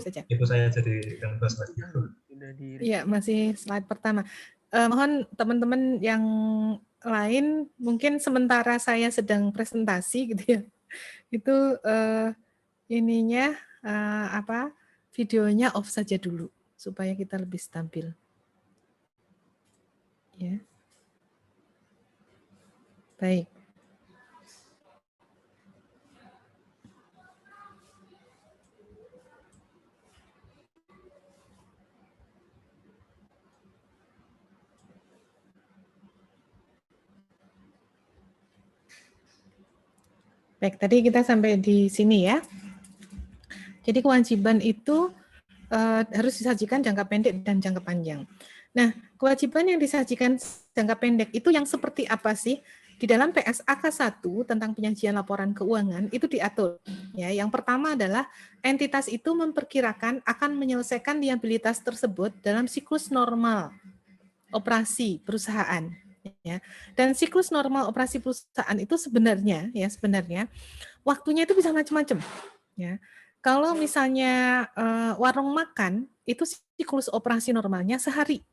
saja. Ibu saya jadi yang slide itu. Iya, masih slide pertama. Mohon teman-teman yang lain, mungkin sementara saya sedang presentasi gitu ya, itu ininya videonya off saja dulu supaya kita lebih stabil. Ya. Baik. Baik, tadi kita sampai di sini ya. Jadi kewajiban itu harus disajikan jangka pendek dan jangka panjang. Nah, kewajiban yang disajikan jangka pendek itu yang seperti apa sih? Di dalam PSAK 1 tentang penyajian laporan keuangan itu diatur. Ya, yang pertama adalah entitas itu memperkirakan akan menyelesaikan liabilitas tersebut dalam siklus normal operasi perusahaan. Ya. Dan siklus normal operasi perusahaan itu sebenarnya waktunya itu bisa macam-macam. Ya. Kalau misalnya warung makan, itu siklus operasi normalnya sehari.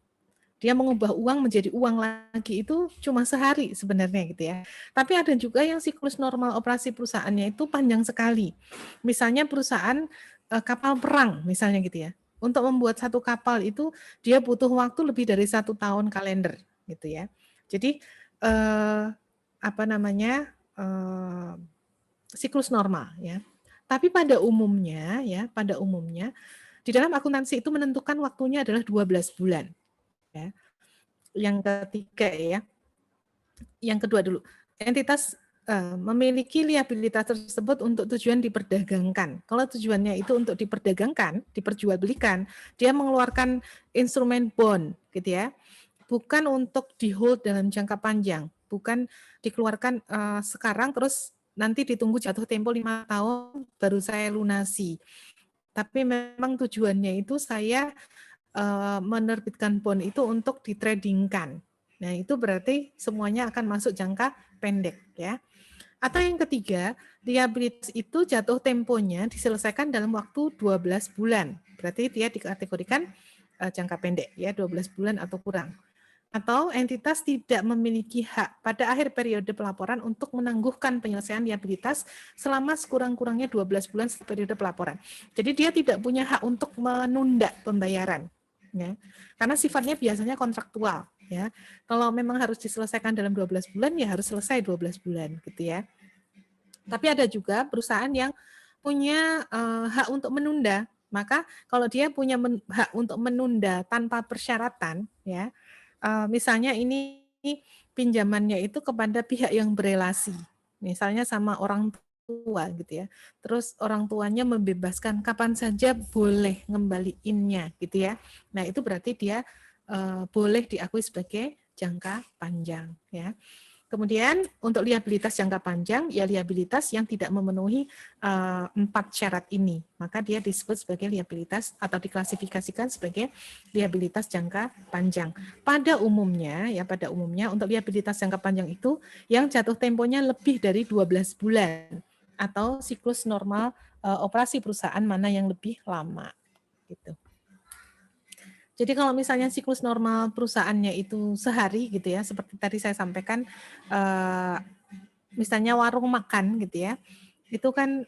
Dia mengubah uang menjadi uang lagi itu cuma sehari sebenarnya gitu ya. Tapi ada juga yang siklus normal operasi perusahaannya itu panjang sekali. Misalnya perusahaan kapal perang misalnya gitu ya. Untuk membuat satu kapal itu dia butuh waktu lebih dari 1 tahun kalender gitu ya. Jadi siklus normal ya. Tapi pada umumnya di dalam akuntansi itu menentukan waktunya adalah 12 bulan. Ya. Yang ketiga ya. Yang kedua dulu. Entitas memiliki liabilitas tersebut untuk tujuan diperdagangkan. Kalau tujuannya itu untuk diperdagangkan, diperjualbelikan, dia mengeluarkan instrumen bond gitu ya. Bukan untuk di-hold dalam jangka panjang, bukan dikeluarkan sekarang terus nanti ditunggu jatuh tempo 5 tahun baru saya lunasi. Tapi memang tujuannya itu saya menerbitkan bond itu untuk ditradingkan. Nah, itu berarti semuanya akan masuk jangka pendek ya. Atau yang ketiga, liabilitas itu jatuh temponya diselesaikan dalam waktu 12 bulan. Berarti dia dikategorikan jangka pendek ya, 12 bulan atau kurang. Atau entitas tidak memiliki hak pada akhir periode pelaporan untuk menangguhkan penyelesaian liabilitas selama sekurang-kurangnya 12 bulan setelah periode pelaporan. Jadi dia tidak punya hak untuk menunda pembayaran. Ya. Karena sifatnya biasanya kontraktual. Ya. Kalau memang harus diselesaikan dalam 12 bulan, ya harus selesai 12 bulan. Gitu ya. Tapi ada juga perusahaan yang punya hak untuk menunda. Maka kalau dia punya hak untuk menunda tanpa persyaratan, ya, misalnya ini pinjamannya itu kepada pihak yang berelasi, misalnya sama orang tua gitu ya. Terus orang tuanya membebaskan kapan saja boleh ngembaliinnya gitu ya. Nah, itu berarti dia boleh diakui sebagai jangka panjang ya. Kemudian untuk liabilitas jangka panjang, ya liabilitas yang tidak memenuhi 4 syarat ini, maka dia disebut sebagai liabilitas atau diklasifikasikan sebagai liabilitas jangka panjang. Pada umumnya untuk liabilitas jangka panjang itu yang jatuh temponya lebih dari 12 bulan atau siklus normal operasi perusahaan mana yang lebih lama gitu. Jadi kalau misalnya siklus normal perusahaannya itu sehari gitu ya, seperti tadi saya sampaikan, misalnya warung makan gitu ya, itu kan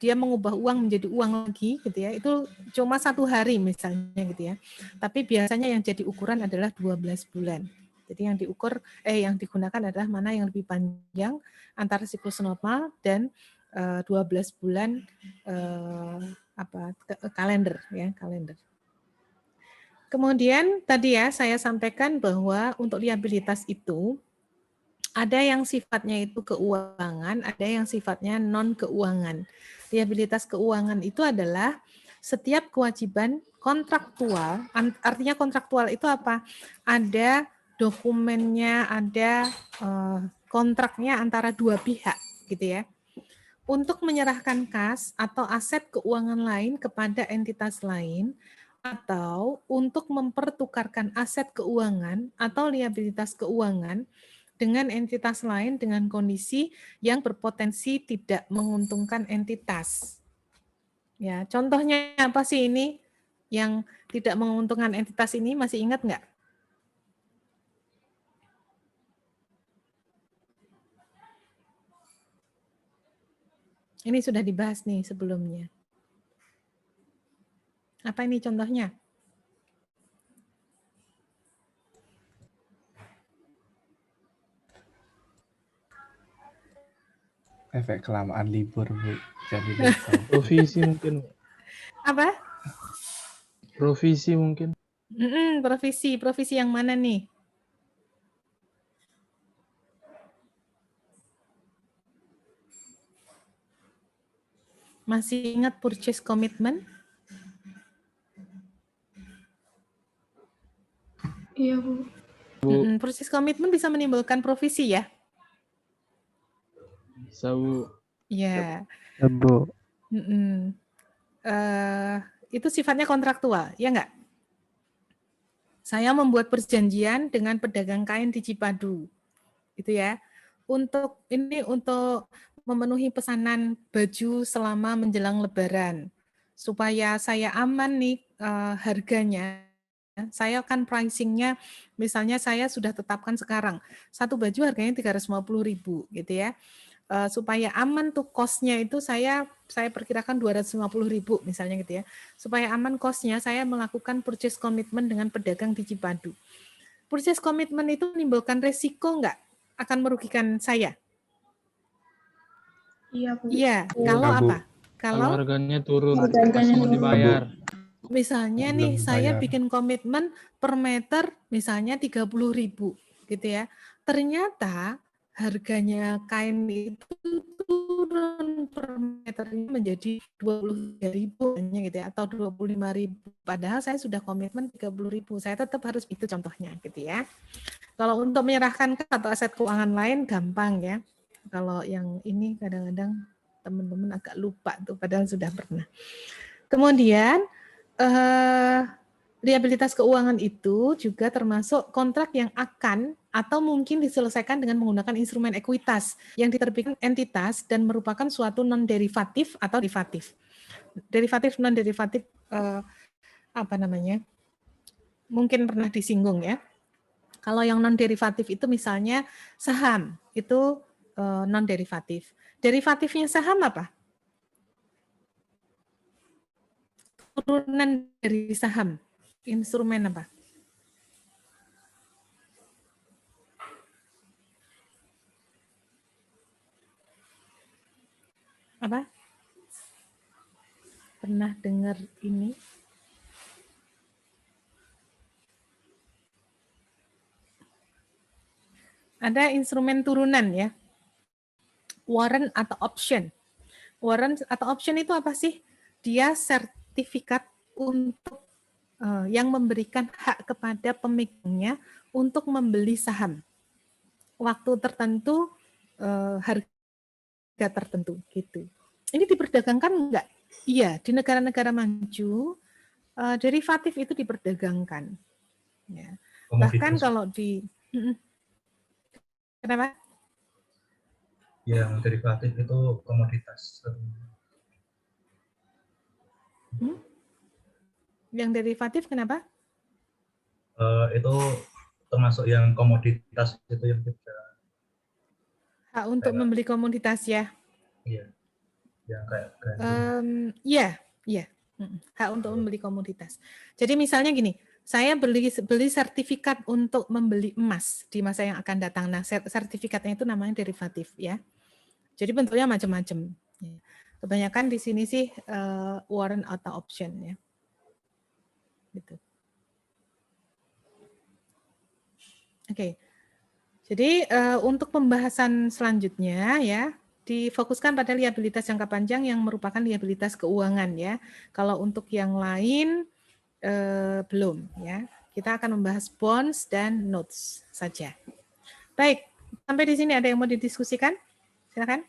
dia mengubah uang menjadi uang lagi gitu ya, itu cuma 1 hari misalnya gitu ya. Tapi biasanya yang jadi ukuran adalah 12 bulan. Jadi yang digunakan adalah mana yang lebih panjang antara siklus normal dan 12 bulan kalender ya, kalender. Kemudian tadi ya saya sampaikan bahwa untuk liabilitas itu ada yang sifatnya itu keuangan, ada yang sifatnya non keuangan. Liabilitas keuangan itu adalah setiap kewajiban kontraktual, artinya kontraktual itu apa? Ada dokumennya, ada kontraknya antara dua pihak gitu ya. Untuk menyerahkan kas atau aset keuangan lain kepada entitas lain, atau untuk mempertukarkan aset keuangan atau liabilitas keuangan dengan entitas lain dengan kondisi yang berpotensi tidak menguntungkan entitas. Ya, contohnya apa sih ini yang tidak menguntungkan entitas ini, masih ingat nggak? Ini sudah dibahas nih sebelumnya. Apa ini contohnya? Efek kelamaan libur, Bu. Jadi lupa. Provisi mungkin. Apa? Provisi mungkin. Provisi yang mana nih? Masih ingat purchase commitment? Iya, Bu. Purchase commitment bisa menimbulkan provisi ya? Bisa, Bu. Ya. Ya, Bu. Itu sifatnya kontraktual, ya nggak? Saya membuat perjanjian dengan pedagang kain di Cipadu, gitu ya. Untuk memenuhi pesanan baju selama menjelang Lebaran, supaya saya aman nih harganya. Saya akan pricingnya, misalnya saya sudah tetapkan sekarang satu baju harganya 350.000, gitu ya. Supaya aman tuh cost-nya itu saya perkirakan 250.000 misalnya gitu ya. Supaya aman cost-nya saya melakukan purchase commitment dengan pedagang di Cipadu. Purchase commitment itu menimbulkan resiko nggak? Akan merugikan saya? Iya, Bu. Iya, kalau Bu. apa? Kalau harganya turun, Harganya pas mau turun. dibayar. Misalnya Belum nih saya bayar. bikin komitmen per meter misalnya 30.000 gitu ya. Ternyata harganya kain itu turun per meternya menjadi 23.000 gitu ya, atau 25.000. Padahal saya sudah komitmen 30.000. Saya tetap harus itu contohnya gitu ya. Kalau untuk menyerahkan atau aset keuangan lain gampang ya. Kalau yang ini kadang-kadang teman-teman agak lupa tuh padahal sudah pernah. Kemudian liabilitas keuangan itu juga termasuk kontrak yang akan atau mungkin diselesaikan dengan menggunakan instrumen ekuitas yang diterbitkan entitas dan merupakan suatu non-derivatif atau derivatif. Derivatif, non-derivatif, apa namanya? Mungkin pernah disinggung ya. Kalau yang non-derivatif itu misalnya saham, itu non-derivatif. Derivatifnya saham apa? Turunan dari saham. Instrumen apa? Apa? Pernah dengar ini? Ada instrumen turunan ya. Warrant atau option. Warrant atau option itu apa sih? Dia sertifikat untuk yang memberikan hak kepada pemegangnya untuk membeli saham. Waktu tertentu, harga tertentu gitu. Ini diperdagangkan enggak? Iya, di negara-negara maju derivatif itu diperdagangkan. Ya. Bahkan kalau di kenapa? Yang derivatif itu komoditas. Yang derivatif kenapa? Itu termasuk yang komoditas itu yang kita. Hak untuk membeli komoditas ya? Iya. Yang kayak iya. Hak untuk membeli komoditas. Jadi misalnya gini, saya beli sertifikat untuk membeli emas di masa yang akan datang. Nah, sertifikatnya itu namanya derivatif ya. Jadi bentuknya macam-macam. Kebanyakan di sini sih warrant atau option ya. Gitu. Oke. Jadi untuk pembahasan selanjutnya ya, difokuskan pada liabilitas jangka panjang yang merupakan liabilitas keuangan ya. Kalau untuk yang lain belum ya. Kita akan membahas bonds dan notes saja. Baik, sampai di sini ada yang mau didiskusikan? Silakan.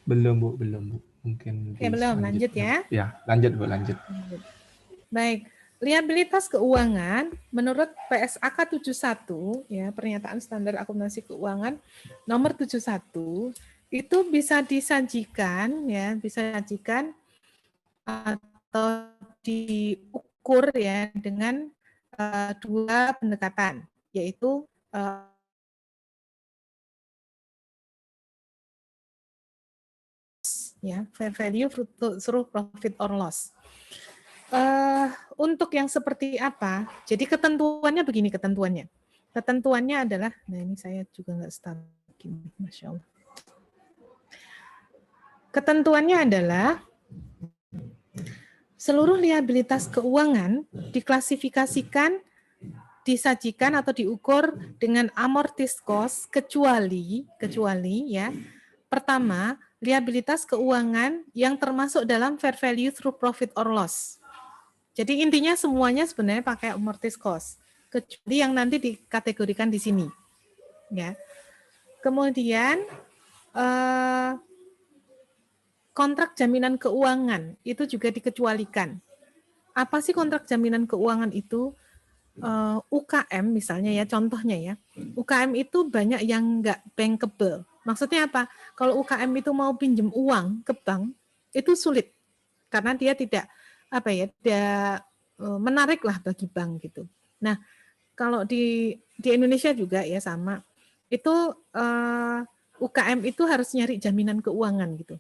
Belum, Bu. Mungkin belum, lanjut ya. Ya, lanjut, Bu, lanjut. Baik, liabilitas keuangan menurut PSAK 71 ya, pernyataan standar akuntansi keuangan nomor 71 itu bisa disajikan ya, bisa disajikan atau diukur ya dengan dua pendekatan, yaitu ya, fair value through profit or loss. Untuk yang seperti apa? Jadi ketentuannya begini ketentuannya. Ketentuannya adalah, nah ini saya juga nggak start gini, Masya Allah. Ketentuannya adalah seluruh liabilitas keuangan diklasifikasikan, disajikan atau diukur dengan amortis cost kecuali ya, pertama, liabilitas keuangan yang termasuk dalam fair value through profit or loss. Jadi intinya semuanya sebenarnya pakai amortis cost, kecuali yang nanti dikategorikan di sini. Ya. Kemudian kontrak jaminan keuangan itu juga dikecualikan. Apa sih kontrak jaminan keuangan itu? UKM misalnya ya, contohnya ya. UKM itu banyak yang nggak bankable. Maksudnya apa? Kalau UKM itu mau pinjam uang ke bank, itu sulit. Karena dia tidak menarik lah bagi bank gitu. Nah, kalau di Indonesia juga ya sama. Itu UKM itu harus nyari jaminan keuangan gitu.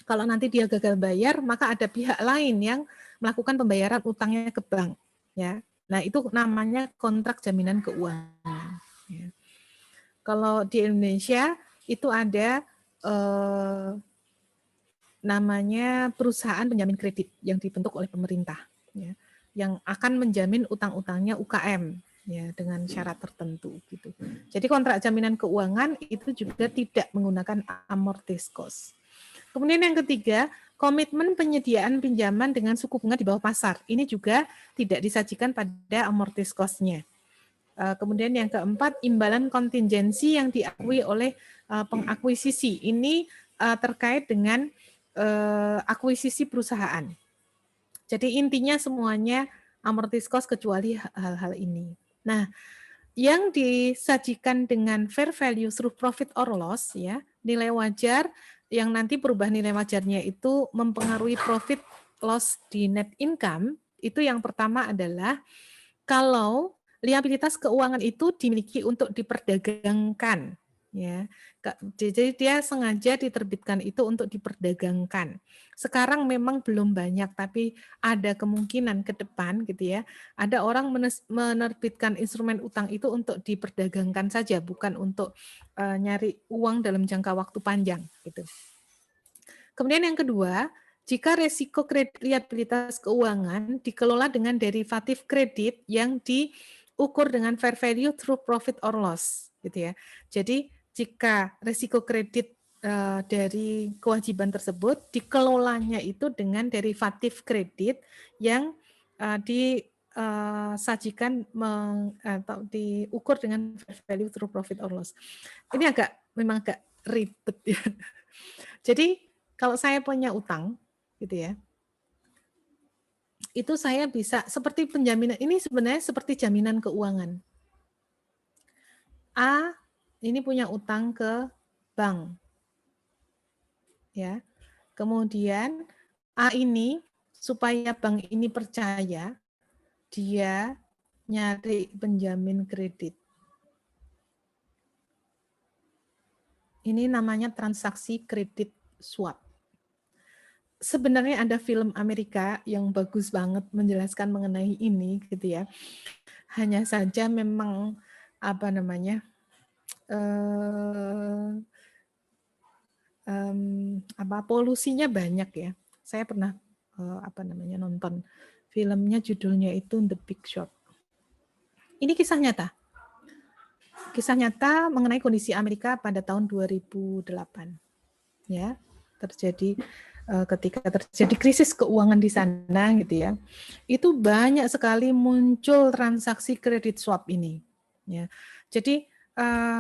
Kalau nanti dia gagal bayar, maka ada pihak lain yang melakukan pembayaran utangnya ke bank. Ya, nah itu namanya kontrak jaminan keuangan. Ya. Kalau di Indonesia itu ada namanya perusahaan penjamin kredit yang dibentuk oleh pemerintah, ya, yang akan menjamin utang-utangnya UKM. Ya, dengan syarat tertentu gitu. Jadi kontrak jaminan keuangan itu juga tidak menggunakan amortis cost. Kemudian yang ketiga, komitmen penyediaan pinjaman dengan suku bunga di bawah pasar. Ini juga tidak disajikan pada amortis cost-nya. Kemudian yang keempat, imbalan kontingensi yang diakui oleh pengakuisisi. Ini terkait dengan akuisisi perusahaan. Jadi intinya semuanya amortis cost kecuali hal-hal ini. Nah, yang disajikan dengan fair value through profit or loss, ya, nilai wajar yang nanti perubahan nilai wajarnya itu mempengaruhi profit loss di net income, itu yang pertama adalah kalau liabilitas keuangan itu dimiliki untuk diperdagangkan, ya. Jadi dia sengaja diterbitkan itu untuk diperdagangkan. Sekarang memang belum banyak, tapi ada kemungkinan ke depan gitu ya. Ada orang menerbitkan instrumen utang itu untuk diperdagangkan saja, bukan untuk nyari uang dalam jangka waktu panjang gitu. Kemudian yang kedua, jika resiko kredit liabilitas keuangan dikelola dengan derivatif kredit yang diukur dengan fair value through profit or loss, gitu ya. Jadi jika resiko kredit dari kewajiban tersebut dikelolanya itu dengan derivatif kredit yang disajikan atau diukur dengan fair value through profit or loss. Ini memang agak ribet ya. Jadi kalau saya punya utang, gitu ya, itu saya bisa seperti penjaminan. Ini sebenarnya seperti jaminan keuangan. A ini punya utang ke bank, ya. Kemudian A ini supaya bank ini percaya, dia nyari penjamin kredit. Ini namanya transaksi kredit swap. Sebenarnya ada film Amerika yang bagus banget menjelaskan mengenai ini gitu ya. Hanya saja memang polusinya banyak ya. Saya pernah nonton filmnya, judulnya itu The Big Short. Ini kisah nyata. Kisah nyata mengenai kondisi Amerika pada tahun 2008. Ya, terjadi ketika terjadi krisis keuangan di sana gitu ya, itu banyak sekali muncul transaksi kredit swap ini. Ya, jadi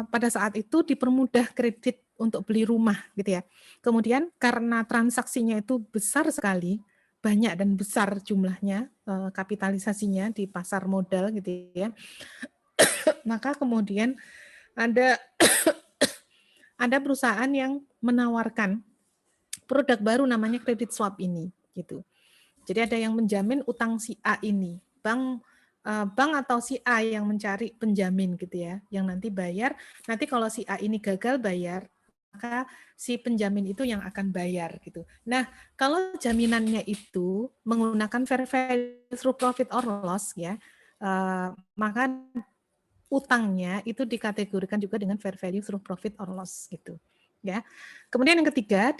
pada saat itu dipermudah kredit untuk beli rumah gitu ya. Kemudian karena transaksinya itu besar sekali, banyak dan besar jumlahnya, kapitalisasinya di pasar modal gitu ya. Maka kemudian ada ada perusahaan yang menawarkan produk baru namanya credit swap ini gitu. Jadi ada yang menjamin utang si A ini. Bank atau si A yang mencari penjamin gitu ya, yang nanti bayar. Nanti kalau si A ini gagal bayar, maka si penjamin itu yang akan bayar gitu. Nah, kalau jaminannya itu menggunakan fair value through profit or loss ya, maka utangnya itu dikategorikan juga dengan fair value through profit or loss gitu. Ya. Kemudian yang ketiga,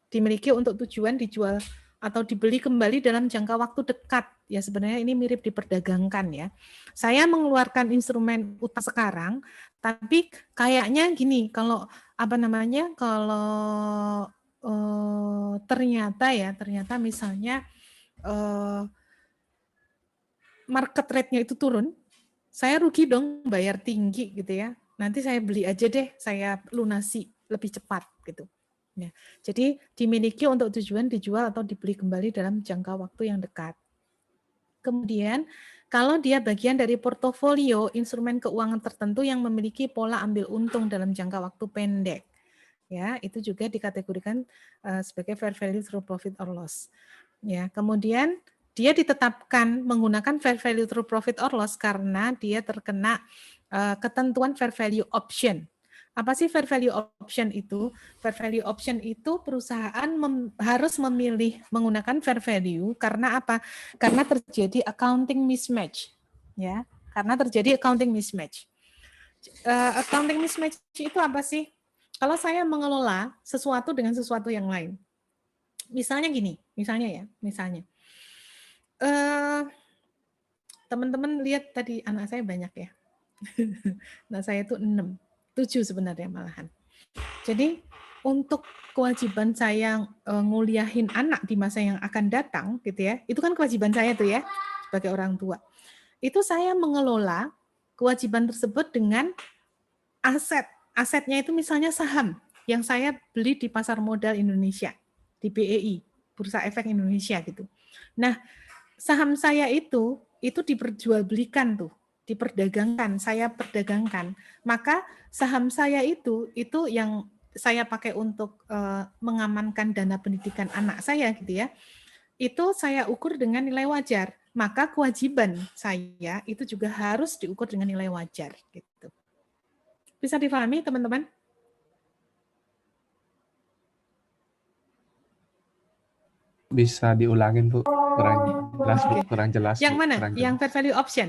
dimiliki untuk tujuan dijual atau dibeli kembali dalam jangka waktu dekat. Ya sebenarnya ini mirip diperdagangkan ya. Saya mengeluarkan instrumen utang sekarang, tapi kayaknya gini, kalau ternyata misalnya market rate-nya itu turun, saya rugi dong bayar tinggi gitu ya. Nanti saya beli aja deh, saya lunasi lebih cepat gitu. Ya, jadi dimiliki untuk tujuan dijual atau dibeli kembali dalam jangka waktu yang dekat. Kemudian kalau dia bagian dari portofolio instrumen keuangan tertentu yang memiliki pola ambil untung dalam jangka waktu pendek, ya itu juga dikategorikan sebagai fair value through profit or loss. Ya, kemudian dia ditetapkan menggunakan fair value through profit or loss karena dia terkena ketentuan fair value option. Apa sih fair value option itu? Fair value option itu perusahaan harus memilih menggunakan fair value karena apa? Karena terjadi accounting mismatch, ya. Karena terjadi accounting mismatch. Accounting mismatch itu apa sih? Kalau saya mengelola sesuatu dengan sesuatu yang lain, misalnya gini, misalnya teman-teman lihat tadi anak saya banyak ya. Nah, saya itu 7 sebenarnya malahan. Jadi untuk kewajiban saya nguliahin anak di masa yang akan datang gitu ya, itu kan kewajiban saya tuh ya sebagai orang tua. Itu saya mengelola kewajiban tersebut dengan aset. Asetnya itu misalnya saham yang saya beli di pasar modal Indonesia, di BEI, Bursa Efek Indonesia gitu. Nah, saham saya itu diperjualbelikan tuh, diperdagangkan, saya perdagangkan. Maka saham saya itu yang saya pakai untuk mengamankan dana pendidikan anak saya gitu ya. Itu saya ukur dengan nilai wajar. Maka kewajiban saya itu juga harus diukur dengan nilai wajar gitu. Bisa dipahami teman-teman? Bisa diulangin, Bu. Kurang jelas, Bu. Oke. Kurang jelas, Yang Bu. mana? Kurang Yang jelas. fair value option?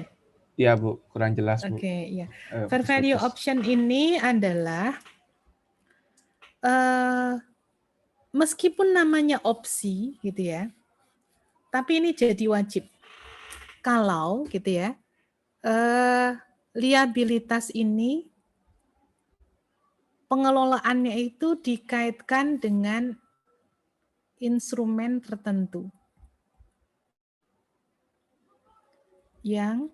Iya, Bu. Kurang jelas, Bu. Oke, iya. Fair value Putus. option ini adalah meskipun namanya opsi gitu ya, tapi ini jadi wajib. Kalau gitu ya, liabilitas ini pengelolaannya itu dikaitkan dengan instrumen tertentu yang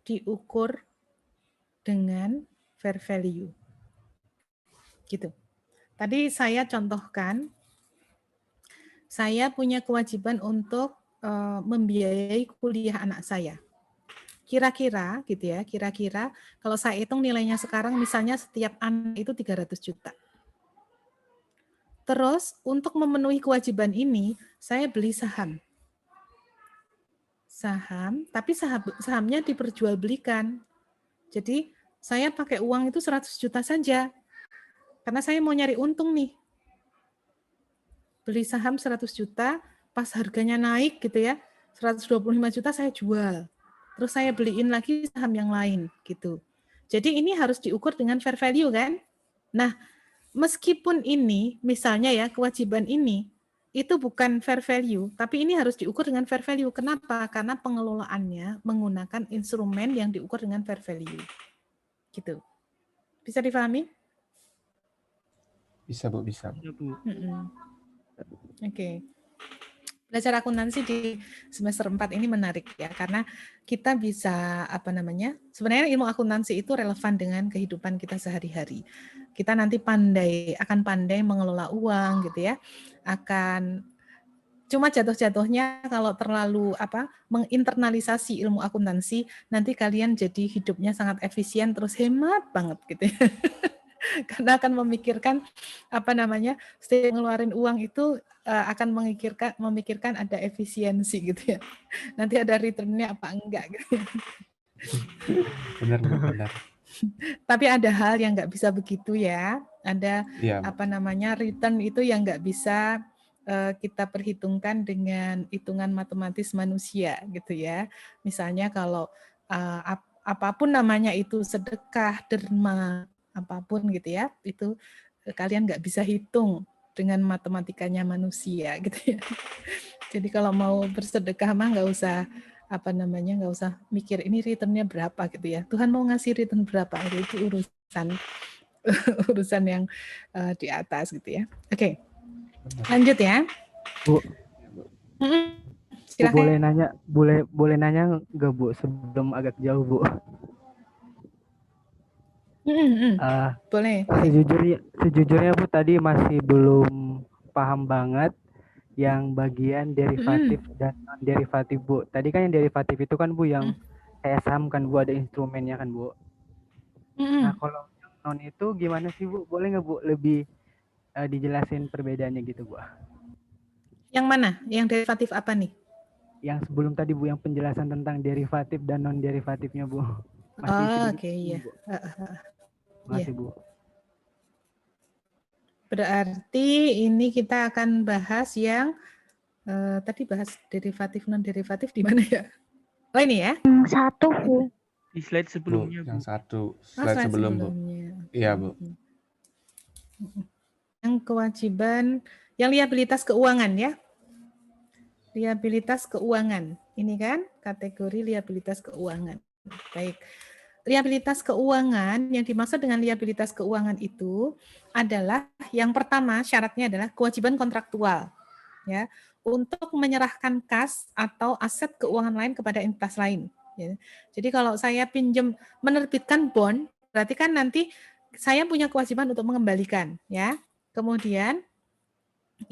diukur dengan fair value. Gitu. Tadi saya contohkan, saya punya kewajiban untuk membiayai kuliah anak saya. Kira-kira gitu ya, kira-kira kalau saya hitung nilainya sekarang misalnya setiap anak itu 300 juta. Terus untuk memenuhi kewajiban ini, saya beli saham. Tapi sahamnya diperjualbelikan. Jadi saya pakai uang itu 100 juta saja. Karena saya mau nyari untung nih. Beli saham 100 juta, pas harganya naik gitu ya, 125 juta saya jual. Terus saya beliin lagi saham yang lain gitu. Jadi ini harus diukur dengan fair value kan? Nah, meskipun ini misalnya ya kewajiban ini itu bukan fair value, tapi ini harus diukur dengan fair value. Kenapa? Karena pengelolaannya menggunakan instrumen yang diukur dengan fair value. Gitu. Bisa dipahami? Bisa, Bu. Bisa, Bu. Ya, Bu. Oke. Belajar akuntansi di semester 4 ini menarik ya, karena kita bisa sebenarnya ilmu akuntansi itu relevan dengan kehidupan kita sehari-hari. Kita nanti akan pandai mengelola uang gitu ya, akan Cuma jatuh-jatuhnya kalau terlalu menginternalisasi ilmu akuntansi, nanti kalian jadi hidupnya sangat efisien terus hemat banget gitu ya. Karena akan memikirkan setiap ngeluarin uang itu akan memikirkan ada efisiensi gitu ya. Nanti ada returnnya apa enggak gitu. Benar, Bu, benar. Tapi ada hal yang nggak bisa begitu ya. Ada Iya, Bu. return itu yang nggak bisa kita perhitungkan dengan hitungan matematis manusia gitu ya. Misalnya kalau apapun namanya itu sedekah, derma, apapun gitu ya, itu kalian nggak bisa hitung dengan matematikanya manusia gitu ya. Jadi kalau mau bersedekah mah nggak usah nggak usah mikir ini returnnya berapa gitu ya. Tuhan mau ngasih return berapa itu urusan urusan yang di atas gitu ya. Oke. Lanjut ya. Bu, Bu Silakan. boleh nanya nggak Bu sebelum agak jauh Bu? Boleh. Sejujurnya Bu tadi masih belum paham banget yang bagian derivatif dan non derivatif Bu. Tadi kan yang derivatif itu kan Bu yang kayak saham kan Bu, ada instrumennya kan Bu. Nah kalau yang non itu gimana sih Bu? Boleh nggak Bu lebih dijelasin perbedaannya gitu Bu? Yang mana? Yang derivatif apa nih? Yang sebelum tadi Bu, yang penjelasan tentang derivatif dan non derivatifnya Bu. Oke, iya. Makasih Bu. Berarti ini kita akan bahas yang tadi bahas derivatif non derivatif di mana ya? Oh ini ya? Yang satu Bu. Di slide sebelumnya, Bu. Yang satu Slide sebelum, Bu. Iya, Bu. Yang kewajiban, yang liabilitas keuangan ya. Liabilitas keuangan. Ini kan kategori liabilitas keuangan. Baik. Liabilitas keuangan, yang dimaksud dengan liabilitas keuangan itu adalah yang pertama syaratnya adalah kewajiban kontraktual ya untuk menyerahkan kas atau aset keuangan lain kepada entitas lain. Ya. Jadi kalau saya pinjam menerbitkan bond, berarti kan nanti saya punya kewajiban untuk mengembalikan ya. Kemudian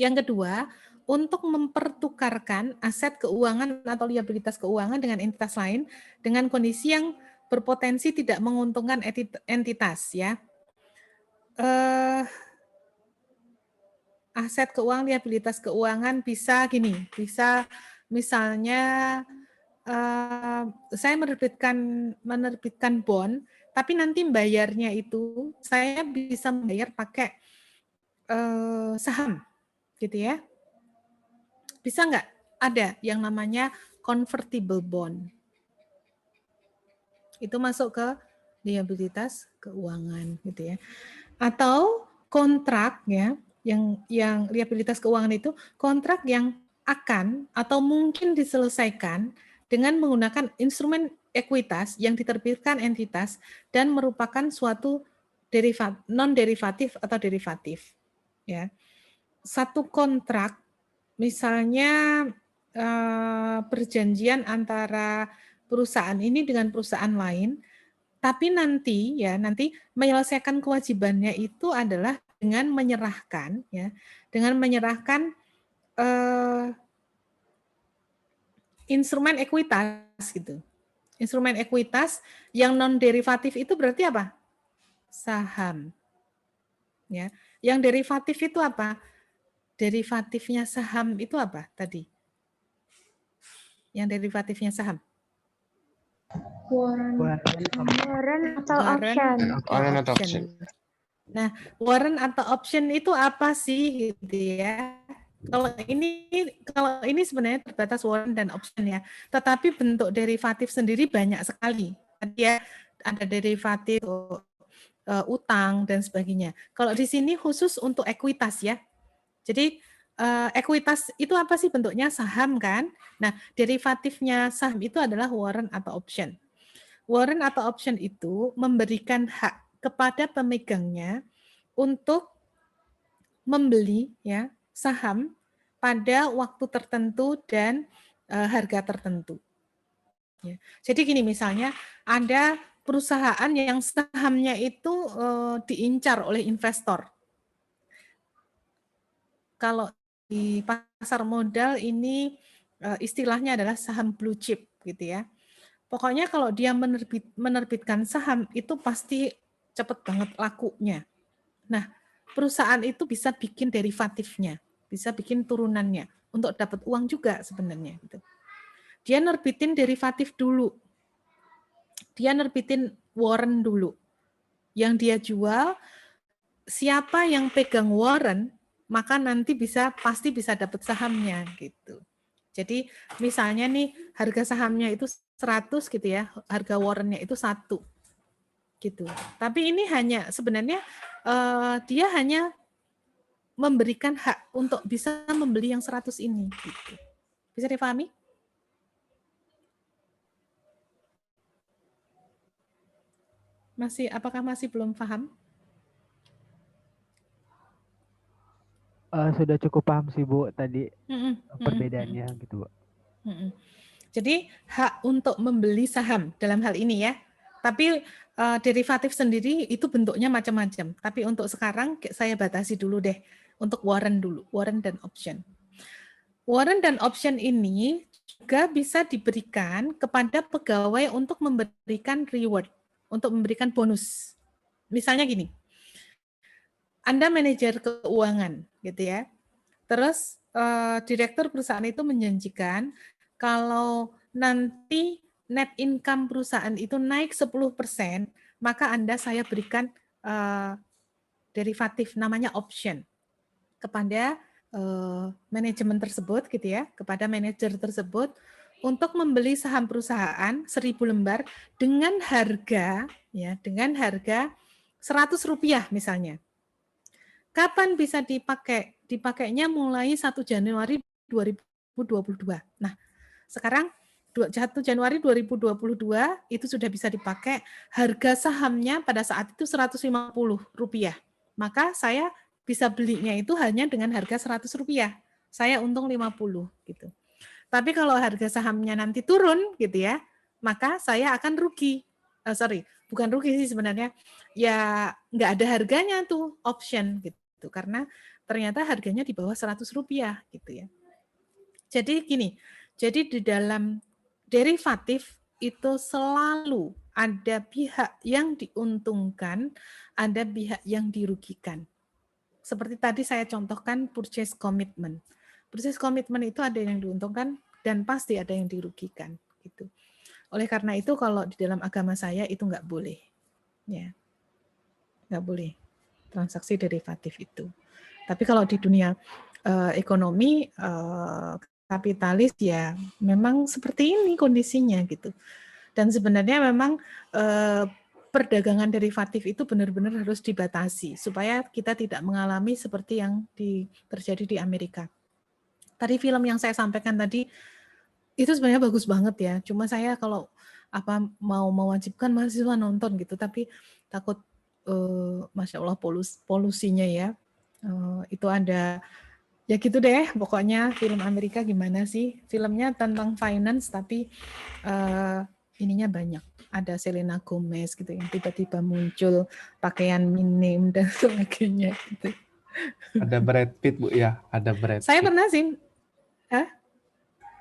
yang kedua, untuk mempertukarkan aset keuangan atau liabilitas keuangan dengan entitas lain dengan kondisi yang berpotensi tidak menguntungkan entitas ya. Aset keuangan, liabilitas keuangan bisa gini, bisa misalnya saya menerbitkan bond, tapi nanti bayarnya itu saya bisa membayar pakai saham, gitu ya. Bisa nggak? Ada yang namanya convertible bond. Itu masuk ke liabilitas keuangan, gitu ya. Atau kontrak ya, yang liabilitas keuangan itu kontrak yang akan atau mungkin diselesaikan dengan menggunakan instrumen ekuitas yang diterbitkan entitas dan merupakan suatu non derivatif atau derivatif ya. Satu kontrak misalnya perjanjian antara perusahaan ini dengan perusahaan lain, tapi nanti menyelesaikan kewajibannya itu adalah dengan menyerahkan instrumen ekuitas gitu. Instrumen ekuitas yang non derivatif itu berarti apa? Saham. Ya. Yang derivatif itu apa? Derivatifnya saham itu apa tadi? Yang derivatifnya saham. Warrant atau option. Nah, warrant atau option itu apa sih gitu ya? Kalau ini sebenarnya terbatas warrant dan option ya. Tetapi bentuk derivatif sendiri banyak sekali. Ya, ada derivatif utang dan sebagainya. Kalau di sini khusus untuk ekuitas ya. Jadi ekuitas itu apa sih bentuknya? Saham kan? Nah, derivatifnya saham itu adalah warrant atau option. Warrant atau option itu memberikan hak kepada pemegangnya untuk membeli ya saham pada waktu tertentu dan harga tertentu. Ya. Jadi gini misalnya ada perusahaan yang sahamnya itu diincar oleh investor. Kalau pasar modal ini istilahnya adalah saham blue chip gitu ya. Pokoknya kalau dia menerbitkan saham itu pasti cepet banget lakunya. Nah, perusahaan itu bisa bikin derivatifnya, bisa bikin turunannya untuk dapat uang juga sebenarnya gitu. Dia nerbitin derivatif dulu. Dia nerbitin warrant dulu. Yang dia jual, siapa yang pegang warrant, maka nanti pasti bisa dapat sahamnya gitu. Jadi misalnya nih harga sahamnya itu 100 gitu ya, harga warrantnya itu 1 gitu. Tapi ini sebenarnya dia hanya memberikan hak untuk bisa membeli yang 100 ini gitu. Bisa dipahami? Apakah masih belum paham? Sudah cukup paham sih Bu tadi perbedaannya gitu Bu. Jadi hak untuk membeli saham dalam hal ini ya. Tapi derivatif sendiri itu bentuknya macam-macam. Tapi untuk sekarang saya batasi dulu deh untuk warrant dulu, warrant dan option. Warrant dan option ini juga bisa diberikan kepada pegawai untuk memberikan reward, untuk memberikan bonus. Misalnya gini, Anda manajer keuangan, gitu ya. Terus direktur perusahaan itu menjanjikan kalau nanti net income perusahaan itu naik 10%, maka saya berikan derivatif namanya option kepada manajemen tersebut, gitu ya, kepada manajer tersebut untuk membeli saham perusahaan 1.000 lembar dengan harga Rp100 misalnya. Kapan bisa dipakai? Dipakainya mulai 1 Januari 2022. Nah, sekarang 1 Januari 2022 itu sudah bisa dipakai, harga sahamnya pada saat itu Rp150. Maka saya bisa belinya itu hanya dengan harga Rp100. Saya untung 50 gitu. Tapi kalau harga sahamnya nanti turun gitu ya, maka saya akan rugi. Bukan rugi sih sebenarnya. Ya nggak ada harganya tuh option gitu. Karena ternyata harganya di bawah Rp100 gitu ya. Jadi gini, jadi di dalam derivatif itu selalu ada pihak yang diuntungkan, ada pihak yang dirugikan. Seperti tadi saya contohkan purchase commitment. Purchase commitment itu ada yang diuntungkan dan pasti ada yang dirugikan gitu. Oleh karena itu kalau di dalam agama saya itu nggak boleh. Ya. Nggak boleh transaksi derivatif itu. Tapi kalau di dunia ekonomi kapitalis ya memang seperti ini kondisinya gitu. Dan sebenarnya memang perdagangan derivatif itu benar-benar harus dibatasi supaya kita tidak mengalami seperti yang terjadi di Amerika. Tadi film yang saya sampaikan tadi itu sebenarnya bagus banget ya. Cuma saya kalau mau mewajibkan mahasiswa nonton gitu, tapi takut Masya Allah polusinya ya. Itu ada ya gitu deh. Pokoknya film Amerika gimana sih? Filmnya tentang finance tapi ininya banyak. Ada Selena Gomez gitu yang tiba-tiba muncul pakaian minim dan sebagainya gitu. Ada Brad Pitt Bu ya, ada Brad Saya Pitt. pernah sih. Hah?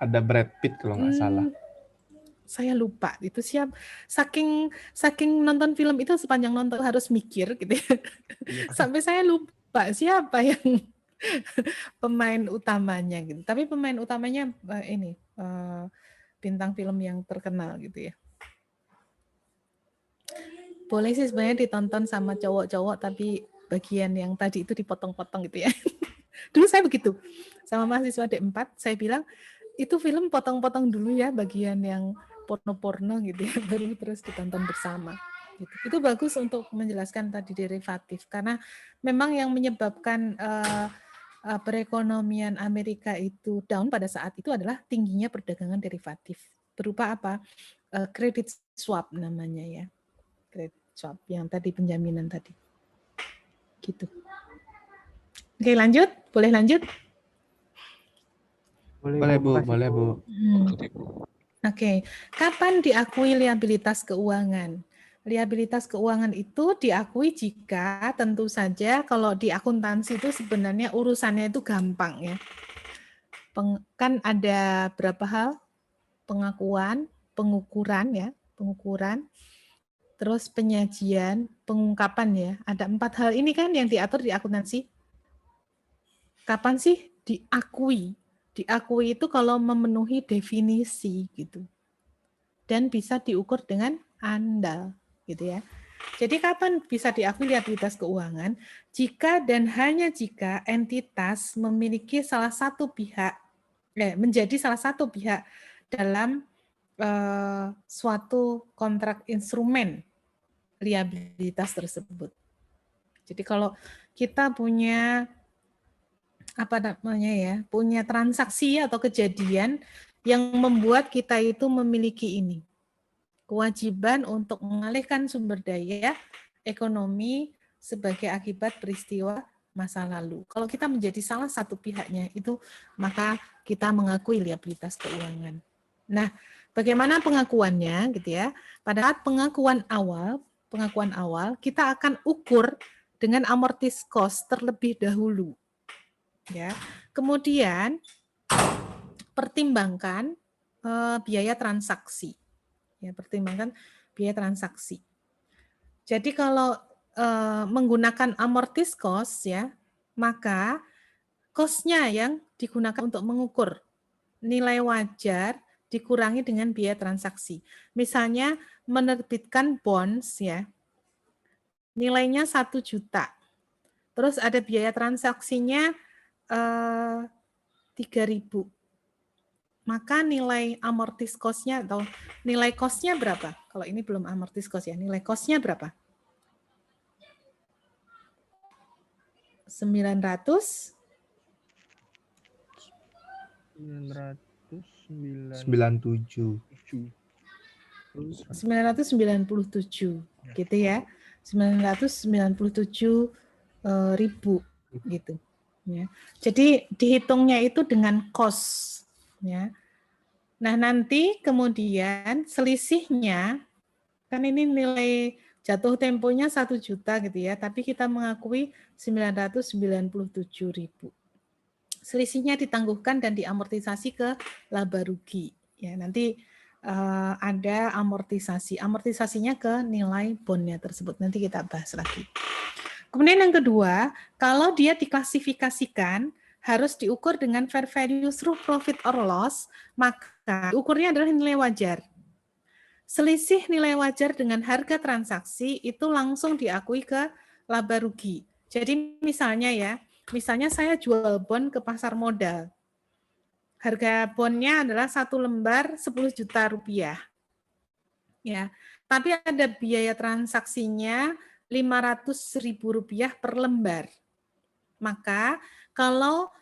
Ada Brad Pitt kalau nggak salah. Saya lupa itu siap. Saking nonton film itu sepanjang nonton harus mikir gitu ya. Sampai saya lupa siapa yang pemain utamanya gitu. Tapi pemain utamanya bintang film yang terkenal gitu ya. Boleh sih sebenarnya ditonton sama cowok-cowok tapi bagian yang tadi itu dipotong-potong gitu ya. Dulu saya begitu. Sama mahasiswa D4 saya bilang itu film potong-potong dulu ya bagian yang porno-porno gitu ya, baru terus ditonton bersama. Gitu. Itu bagus untuk menjelaskan tadi derivatif karena memang yang menyebabkan perekonomian Amerika itu down pada saat itu adalah tingginya perdagangan derivatif. Berupa apa? Credit swap namanya ya. Credit swap yang tadi penjaminan tadi. Gitu. Oke, lanjut. Boleh lanjut? Boleh Bu. Oke. Kapan diakui liabilitas keuangan? Liabilitas keuangan itu diakui jika tentu saja kalau di akuntansi itu sebenarnya urusannya itu gampang ya. Kan ada berapa hal? Pengakuan, pengukuran ya, pengukuran, terus penyajian, pengungkapan ya. Ada 4 hal ini kan yang diatur di akuntansi. Kapan sih diakui? Diakui itu kalau memenuhi definisi gitu. Dan bisa diukur dengan andal gitu ya. Jadi kapan bisa diakui liabilitas keuangan? Jika dan hanya jika entitas memiliki salah satu pihak, menjadi salah satu pihak dalam suatu kontrak instrumen liabilitas tersebut. Jadi kalau kita punya punya transaksi atau kejadian yang membuat kita itu memiliki ini. Kewajiban untuk mengalihkan sumber daya ekonomi sebagai akibat peristiwa masa lalu. Kalau kita menjadi salah satu pihaknya itu, maka kita mengakui liabilitas keuangan. Nah, bagaimana pengakuannya gitu ya? Pada saat pengakuan awal kita akan ukur dengan amortis cost terlebih dahulu. Ya. Kemudian pertimbangkan biaya transaksi. Ya, pertimbangkan biaya transaksi. Jadi kalau menggunakan amortis cost ya, maka cost-nya yang digunakan untuk mengukur nilai wajar dikurangi dengan biaya transaksi. Misalnya menerbitkan bonds ya, nilainya 1 juta. Terus ada biaya transaksinya 3.000. Maka nilai amortis cost-nya atau nilai cost-nya berapa? Kalau ini belum amortis cost ya, nilai cost-nya berapa? 997. 997 gitu ya. 997.000 gitu ya. Jadi dihitungnya itu dengan cost ya. Nah, nanti kemudian selisihnya kan ini nilai jatuh temponya 1 juta gitu ya, tapi kita mengakui 997.000. Selisihnya ditangguhkan dan diamortisasi ke laba rugi. Ya, nanti ada amortisasi. Amortisasinya ke nilai bondnya tersebut. Nanti kita bahas lagi. Kemudian yang kedua, kalau dia diklasifikasikan harus diukur dengan fair value through profit or loss, maka ukurnya adalah nilai wajar. Selisih nilai wajar dengan harga transaksi itu langsung diakui ke laba rugi. Jadi misalnya saya jual bond ke pasar modal. Harga bondnya adalah 1 lembar 10 juta rupiah. Ya, tapi ada biaya transaksinya 500.000 rupiah per lembar. Maka kalau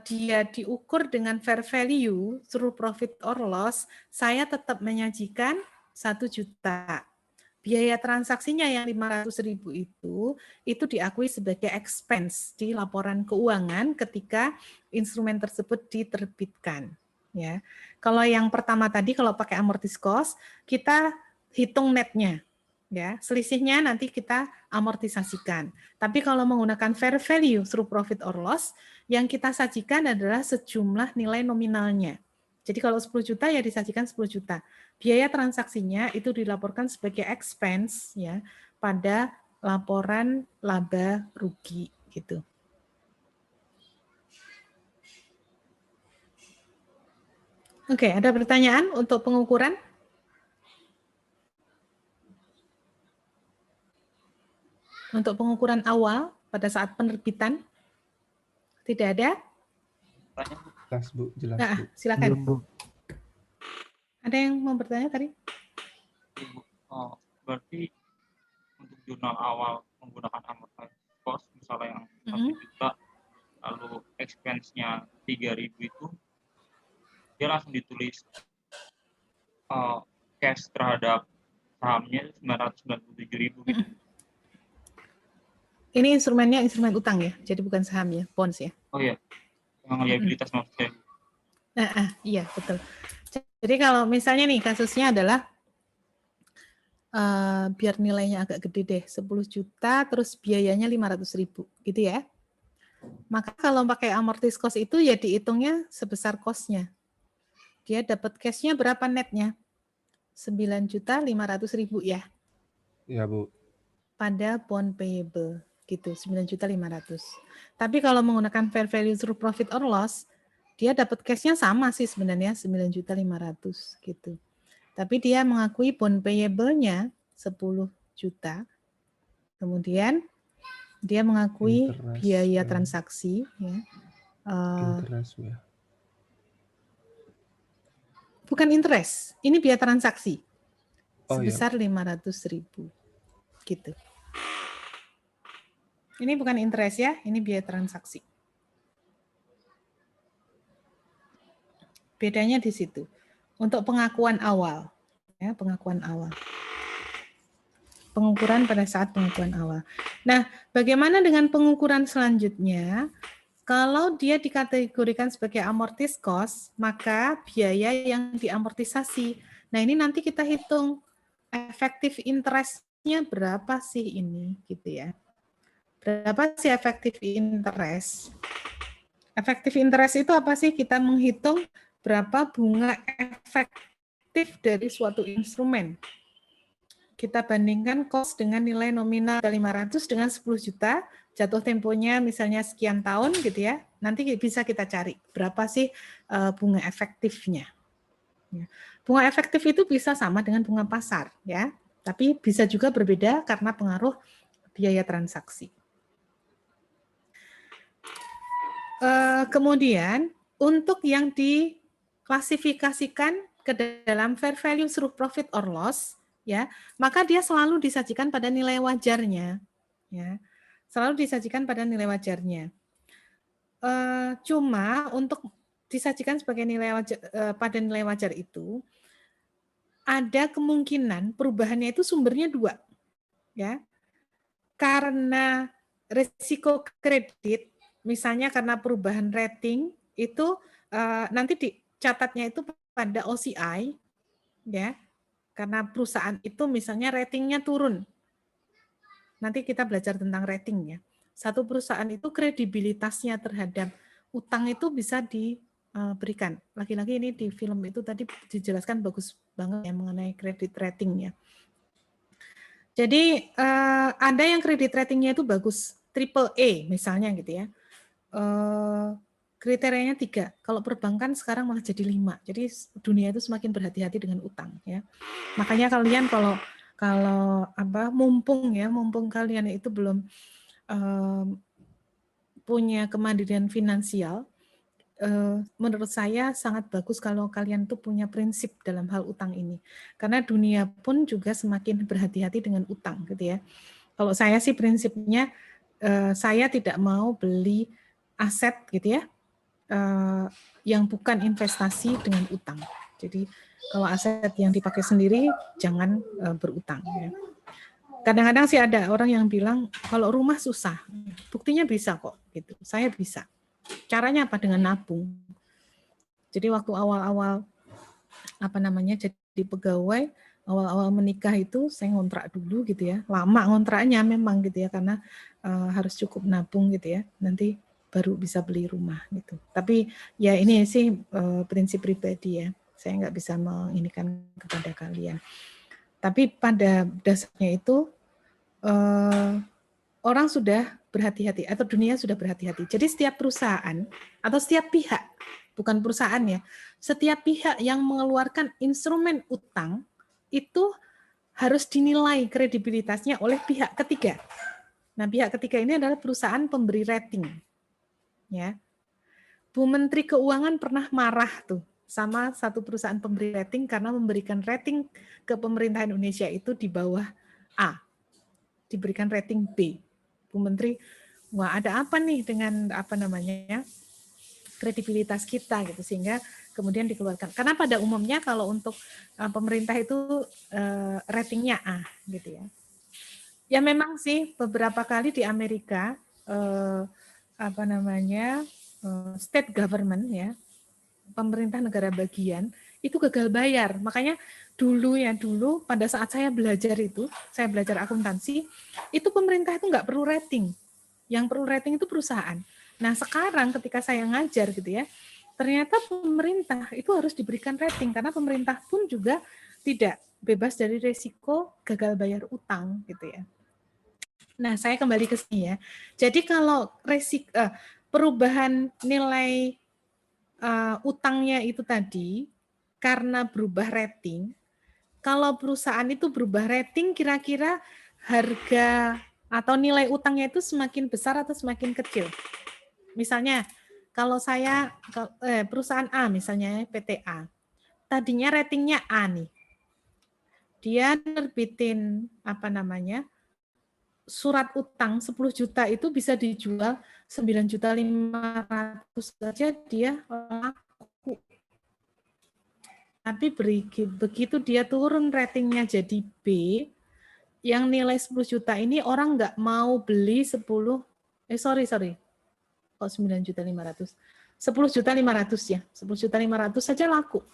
dia diukur dengan fair value through profit or loss, saya tetap menyajikan 1 juta. Biaya transaksinya yang 500.000 itu diakui sebagai expense di laporan keuangan ketika instrumen tersebut diterbitkan. Ya, kalau yang pertama tadi kalau pakai amortis cost, kita hitung netnya. Ya, selisihnya nanti kita amortisasikan. Tapi kalau menggunakan fair value through profit or loss, yang kita sajikan adalah sejumlah nilai nominalnya. Jadi kalau 10 juta ya disajikan 10 juta. Biaya transaksinya itu dilaporkan sebagai expense ya pada laporan laba rugi gitu. Oke, ada pertanyaan untuk pengukuran? Untuk pengukuran awal pada saat penerbitan? Tidak ada? Jelas, Bu. Jelas, Nah, Bu. silakan. Belum, Bu. Ada yang mau bertanya tadi? Oh, berarti untuk jurnal awal menggunakan amortisasi cost misalnya yang 1 juta lalu expense-nya 3.000 itu dia langsung ditulis cash terhadap sahamnya 997.000 gitu. Ini instrumennya instrumen utang ya, jadi bukan saham ya, bonds ya. Oh iya, yang liabilitas maksudnya. Iya betul. Jadi kalau misalnya nih kasusnya adalah biar nilainya agak gede deh, 10 juta terus biayanya 500.000 gitu ya. Maka kalau pakai amortis cost itu ya dihitungnya sebesar cost-nya. Dia dapat cash-nya berapa netnya? 9.500.000 ya. Iya, Bu. Pada bond payable gitu, 9.500.000. Tapi kalau menggunakan fair value through profit or loss, dia dapat cash-nya sama sih sebenarnya 9.500.000 gitu. Tapi dia mengakui bond payable-nya 10 juta. Kemudian dia mengakui Interest, biaya ya. transaksi ya. Interest ya. Bukan interest, ini biaya transaksi. Oh, iya. Sebesar 500.000 gitu. Ini bukan interest ya, ini biaya transaksi. Bedanya di situ. Untuk pengakuan awal, ya, pengakuan awal. Pengukuran pada saat pengakuan awal. Nah, bagaimana dengan pengukuran selanjutnya? Kalau dia dikategorikan sebagai amortis cost, maka biaya yang diamortisasi. Nah, ini nanti kita hitung efektif interest-nya berapa sih ini, gitu ya. Berapa sih efektif interest? Efektif interest itu apa sih? Kita menghitung berapa bunga efektif dari suatu instrumen. Kita bandingkan cost dengan nilai nominal 500 dengan 10 juta, jatuh temponya misalnya sekian tahun gitu ya. Nanti bisa kita cari berapa sih bunga efektifnya. Bunga efektif itu bisa sama dengan bunga pasar ya, tapi bisa juga berbeda karena pengaruh biaya transaksi. Kemudian untuk yang diklasifikasikan ke dalam fair value through profit or loss, ya, maka dia selalu disajikan pada nilai wajarnya, ya, selalu disajikan pada nilai wajarnya. Cuma untuk disajikan sebagai nilai wajar, pada nilai wajar itu ada kemungkinan perubahannya itu sumbernya dua, ya, karena risiko kredit. Misalnya karena perubahan rating itu nanti dicatatnya itu pada OCI, ya, karena perusahaan itu misalnya ratingnya turun. Nanti kita belajar tentang rating ya. Satu perusahaan itu kredibilitasnya terhadap utang itu bisa diberikan. Lagi-lagi ini di film itu tadi dijelaskan bagus banget ya mengenai kredit rating ya. Jadi ada yang kredit ratingnya itu bagus, triple A misalnya gitu ya. Kriterianya 3. Kalau perbankan sekarang malah jadi 5. Jadi dunia itu semakin berhati-hati dengan utang ya. Makanya kalian kalau mumpung kalian itu belum punya kemandirian finansial, menurut saya sangat bagus kalau kalian tuh punya prinsip dalam hal utang ini. Karena dunia pun juga semakin berhati-hati dengan utang gitu ya. Kalau saya sih prinsipnya saya tidak mau beli aset gitu ya, yang bukan investasi dengan utang. Jadi kalau aset yang dipakai sendiri jangan berutang. Ya. Kadang-kadang sih ada orang yang bilang kalau rumah susah, buktinya bisa kok. Gitu. Saya bisa. Caranya apa? Dengan nabung. Jadi waktu awal-awal jadi pegawai, awal-awal menikah itu saya ngontrak dulu gitu ya. Lama ngontraknya memang gitu ya karena harus cukup nabung gitu ya. Nanti baru bisa beli rumah gitu. Tapi ya ini sih prinsip pribadi ya. Saya nggak bisa menginikan kepada kalian. Tapi pada dasarnya itu orang sudah berhati-hati atau dunia sudah berhati-hati. Jadi setiap perusahaan atau setiap pihak, bukan perusahaan ya, setiap pihak yang mengeluarkan instrumen utang itu harus dinilai kredibilitasnya oleh pihak ketiga. Nah, pihak ketiga ini adalah perusahaan pemberi rating. Ya. Bu Menteri Keuangan pernah marah tuh sama satu perusahaan pemberi rating karena memberikan rating ke pemerintah Indonesia itu di bawah A. Diberikan rating B. Bu Menteri, wah ada apa nih dengan kredibilitas kita gitu sehingga kemudian dikeluarkan. Karena pada umumnya kalau untuk pemerintah itu ratingnya A gitu ya. Ya memang sih beberapa kali di Amerika state government ya, pemerintah negara bagian itu gagal bayar. Makanya dulu pada saat saya belajar akuntansi, itu pemerintah itu nggak perlu rating. Yang perlu rating itu perusahaan. Nah sekarang ketika saya ngajar gitu ya, ternyata pemerintah itu harus diberikan rating karena pemerintah pun juga tidak bebas dari resiko gagal bayar utang gitu ya. Nah, saya kembali ke sini ya. Jadi kalau perubahan nilai utangnya itu tadi karena berubah rating, kalau perusahaan itu berubah rating, kira-kira harga atau nilai utangnya itu semakin besar atau semakin kecil? Misalnya, kalau saya perusahaan A misalnya PT A, tadinya ratingnya A nih, dia nerbitin surat utang 10 juta itu bisa dijual 9.500.000 saja dia laku. Tapi begitu dia turun ratingnya jadi B, yang nilai 10 juta ini orang nggak mau beli 10 kok 9.500.000. 10.500.000 ya. 10.500.000 saja laku.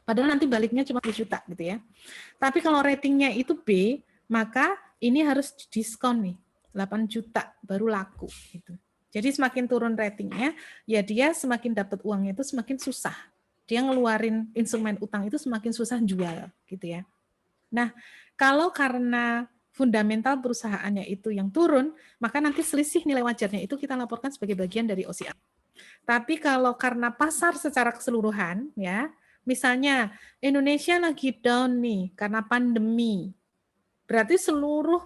Padahal nanti baliknya cuma 10 juta gitu ya. Tapi kalau ratingnya itu B, maka ini harus diskon nih, 8 juta baru laku gitu. Jadi semakin turun ratingnya, ya dia semakin dapat uangnya itu semakin susah. Dia ngeluarin instrumen utang itu semakin susah jual gitu ya. Nah, kalau karena fundamental perusahaannya itu yang turun, maka nanti selisih nilai wajarnya itu kita laporkan sebagai bagian dari OCI. Tapi kalau karena pasar secara keseluruhan ya, misalnya Indonesia lagi down nih karena pandemi. Berarti seluruh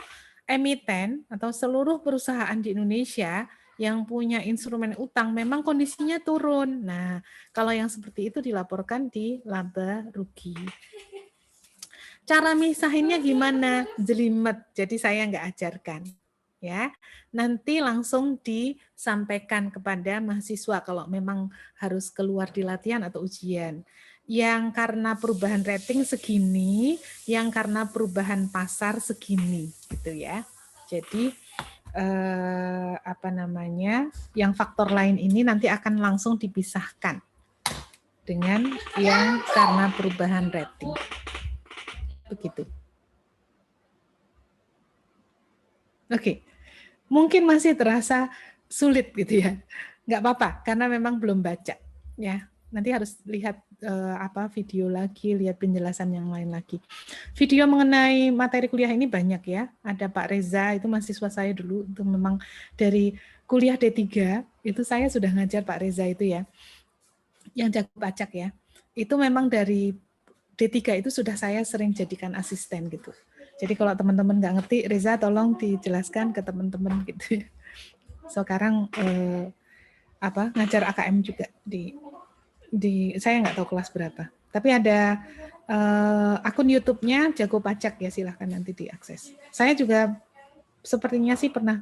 emiten atau seluruh perusahaan di Indonesia yang punya instrumen utang memang kondisinya turun. Nah, kalau yang seperti itu dilaporkan di laba rugi. Cara misahinnya gimana? Jelimet. Jadi saya nggak ajarkan. Ya, nanti langsung disampaikan kepada mahasiswa kalau memang harus keluar di latihan atau ujian. Yang karena perubahan rating segini, yang karena perubahan pasar segini, gitu ya. Jadi yang faktor lain ini nanti akan langsung dipisahkan dengan yang karena perubahan rating. Begitu. Oke. Mungkin masih terasa sulit gitu ya. Nggak apa-apa, karena memang belum baca. Ya, nanti harus lihat video lagi, lihat penjelasan yang lain lagi. Video mengenai materi kuliah ini banyak ya. Ada Pak Reza, itu mahasiswa saya dulu, itu memang dari kuliah D3, itu saya sudah ngajar Pak Reza itu ya, yang jago pajak ya. Itu memang dari D3 itu sudah saya sering jadikan asisten gitu. Jadi kalau teman-teman nggak ngerti, Reza tolong dijelaskan ke teman-teman gitu. Sekarang ngajar AKM juga di saya nggak tahu kelas berapa. Tapi ada akun YouTube-nya Jago Pajak ya, silahkan nanti diakses. Saya juga sepertinya sih pernah.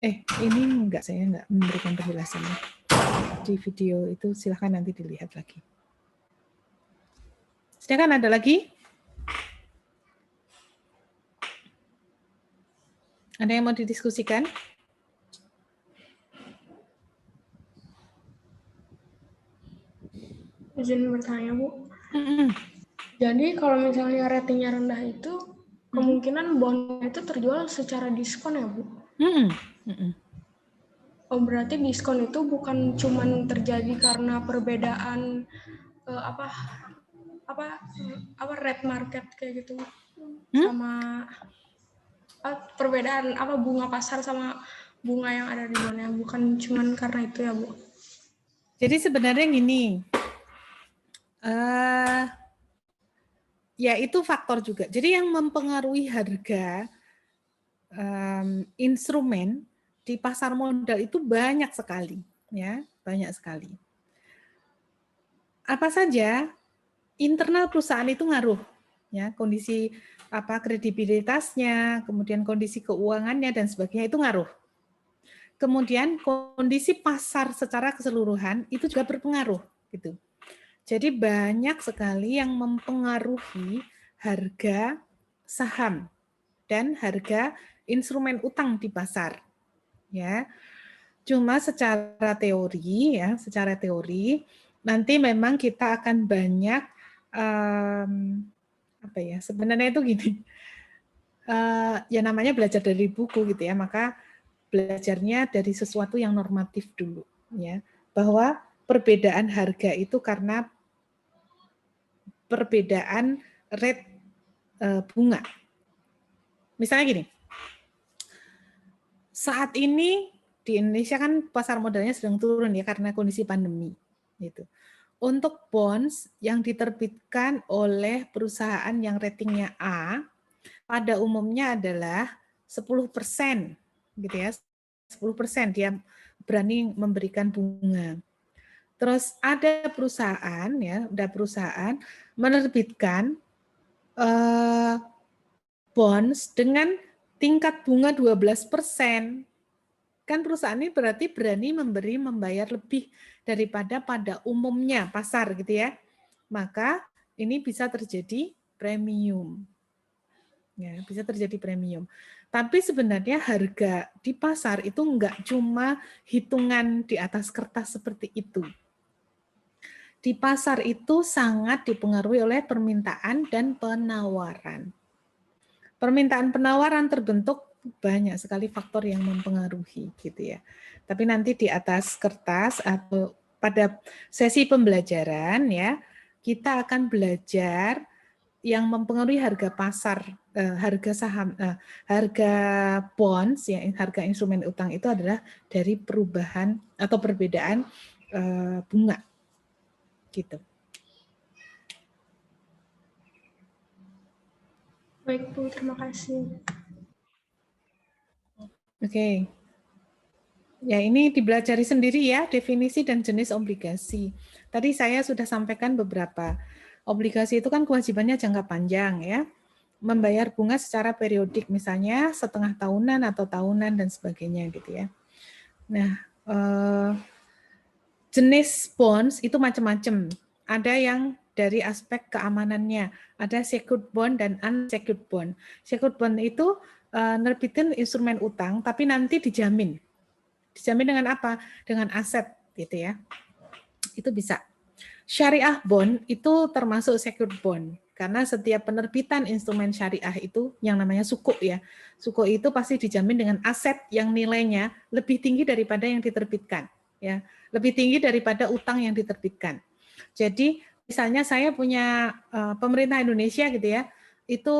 Ini enggak, saya nggak memberikan penjelasannya di video itu, silahkan nanti dilihat lagi. Sedangkan ada lagi? Ada yang mau didiskusikan? Izin bertanya, Bu. Jadi kalau misalnya ratingnya rendah itu, kemungkinan bondnya itu terjual secara diskon ya, Bu? Oh, berarti diskon itu bukan cuma terjadi karena perbedaan rate market kayak gitu, sama perbedaan bunga pasar sama bunga yang ada di bondnya, bukan cuma karena itu ya, Bu? Jadi sebenarnya gini, ya itu faktor juga. Jadi yang mempengaruhi harga instrumen di pasar modal itu banyak sekali, ya, banyak sekali. Apa saja? Internal perusahaan itu ngaruh, ya, kondisi kredibilitasnya, kemudian kondisi keuangannya dan sebagainya itu ngaruh. Kemudian kondisi pasar secara keseluruhan itu juga berpengaruh, gitu. Jadi banyak sekali yang mempengaruhi harga saham dan harga instrumen utang di pasar, ya. Cuma secara teori nanti memang kita akan banyak sebenarnya itu gini, ya namanya belajar dari buku gitu ya, maka belajarnya dari sesuatu yang normatif dulu ya, bahwa perbedaan harga itu karena perbedaan rate bunga. Misalnya gini, saat ini di Indonesia kan pasar modalnya sedang turun ya karena kondisi pandemi gitu. Untuk bonds yang diterbitkan oleh perusahaan yang ratingnya A pada umumnya adalah 10% gitu ya. 10% dia berani memberikan bunga. Terus ada perusahaan menerbitkan bonds dengan tingkat bunga 12%. Kan perusahaan ini berarti berani membayar lebih daripada pada umumnya pasar gitu ya. Maka ini bisa terjadi premium. Ya, bisa terjadi premium. Tapi sebenarnya harga di pasar itu enggak cuma hitungan di atas kertas seperti itu. Di pasar itu sangat dipengaruhi oleh permintaan dan penawaran. Permintaan penawaran terbentuk banyak sekali faktor yang mempengaruhi gitu ya. Tapi nanti di atas kertas atau pada sesi pembelajaran ya, kita akan belajar yang mempengaruhi harga pasar, harga saham, harga bonds ya, harga instrumen utang itu adalah dari perubahan atau perbedaan bunga gitu. Baik Bu, terima kasih. Oke. Ya, ini dipelajari sendiri ya, definisi dan jenis obligasi. Tadi saya sudah sampaikan beberapa. Obligasi itu kan kewajibannya jangka panjang ya. Membayar bunga secara periodik, misalnya setengah tahunan atau tahunan dan sebagainya gitu ya. Nah, jenis bonds itu macam-macam. Ada yang dari aspek keamanannya, ada secured bond dan unsecured bond. Secured bond itu nerbitin instrumen utang, tapi nanti dijamin. Dijamin dengan apa? Dengan aset gitu ya. Itu bisa. Syariah bond itu termasuk secured bond karena setiap penerbitan instrumen syariah itu yang namanya sukuk ya. Sukuk itu pasti dijamin dengan aset yang nilainya lebih tinggi daripada yang diterbitkan ya. Lebih tinggi daripada utang yang diterbitkan. Jadi misalnya saya punya pemerintah Indonesia gitu ya, itu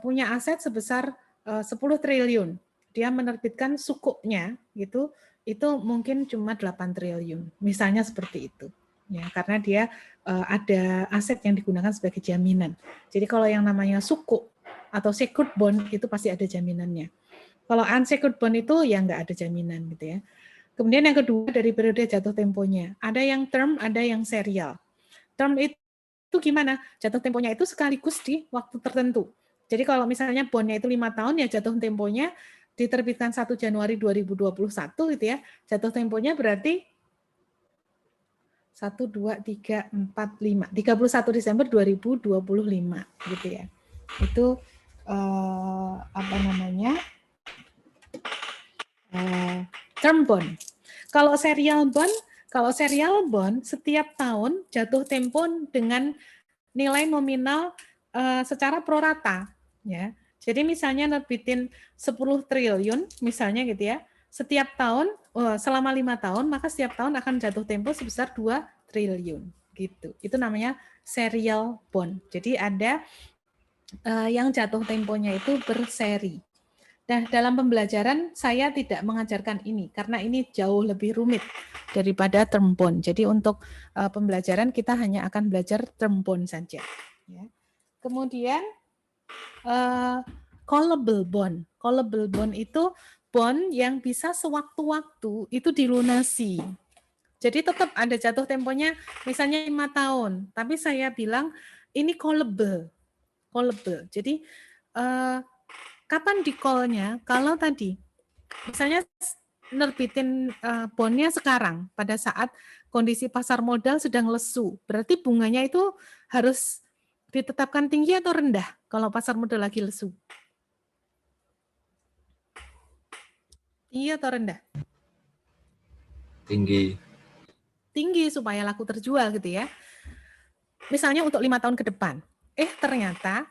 punya aset sebesar 10 triliun. Dia menerbitkan sukuknya gitu, itu mungkin cuma 8 triliun. Misalnya seperti itu. Ya, karena dia ada aset yang digunakan sebagai jaminan. Jadi kalau yang namanya sukuk atau secured bond itu pasti ada jaminannya. Kalau unsecured bond itu ya nggak ada jaminan gitu ya. Kemudian yang kedua dari periode jatuh temponya. Ada yang term, ada yang serial. Term itu gimana? Jatuh temponya itu sekaligus di waktu tertentu. Jadi kalau misalnya bondnya itu 5 tahun ya jatuh temponya diterbitkan 1 Januari 2021 gitu ya. Jatuh temponya berarti 1, 2, 3, 4, 5. 31 Desember 2025 gitu ya. Itu term bond. Kalau serial bond setiap tahun jatuh tempo dengan nilai nominal secara prorata ya. Jadi misalnya nerbitin 10 triliun misalnya gitu ya. Setiap tahun selama 5 tahun maka setiap tahun akan jatuh tempo sebesar 2 triliun gitu. Itu namanya serial bond. Jadi ada yang jatuh temponya itu berseri. Nah, dalam pembelajaran saya tidak mengajarkan ini karena ini jauh lebih rumit daripada term bond. Jadi untuk pembelajaran kita hanya akan belajar term bond saja. Ya. Kemudian callable bond. Callable bond itu bond yang bisa sewaktu-waktu itu dilunasi. Jadi tetap ada jatuh temponya misalnya 5 tahun, tapi saya bilang ini callable. Callable. Jadi kapan di call-nya? Kalau tadi misalnya nerbitin bondnya sekarang pada saat kondisi pasar modal sedang lesu, berarti bunganya itu harus ditetapkan tinggi atau rendah kalau pasar modal lagi lesu? Tinggi atau rendah? Tinggi. tinggi supaya laku terjual gitu ya. Misalnya untuk 5 tahun ke depan. Ternyata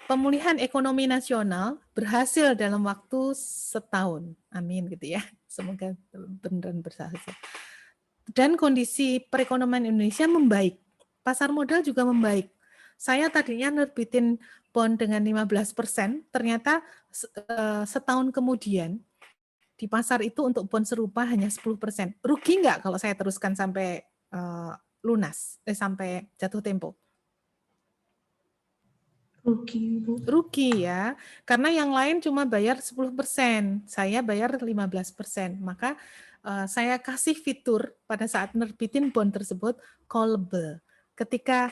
pemulihan ekonomi nasional berhasil dalam waktu setahun. Amin gitu ya. Semoga beneran berhasil. Dan kondisi perekonomian Indonesia membaik. Pasar modal juga membaik. Saya tadinya nerbitin bond dengan 15%, ternyata setahun kemudian di pasar itu untuk bond serupa hanya 10%. Rugi nggak kalau saya teruskan sampai lunas, sampai jatuh tempo? Rugi, Bu. Rugi ya, karena yang lain cuma bayar 10%, saya bayar 15%. Maka saya kasih fitur pada saat nerbitin bond tersebut callable. Ketika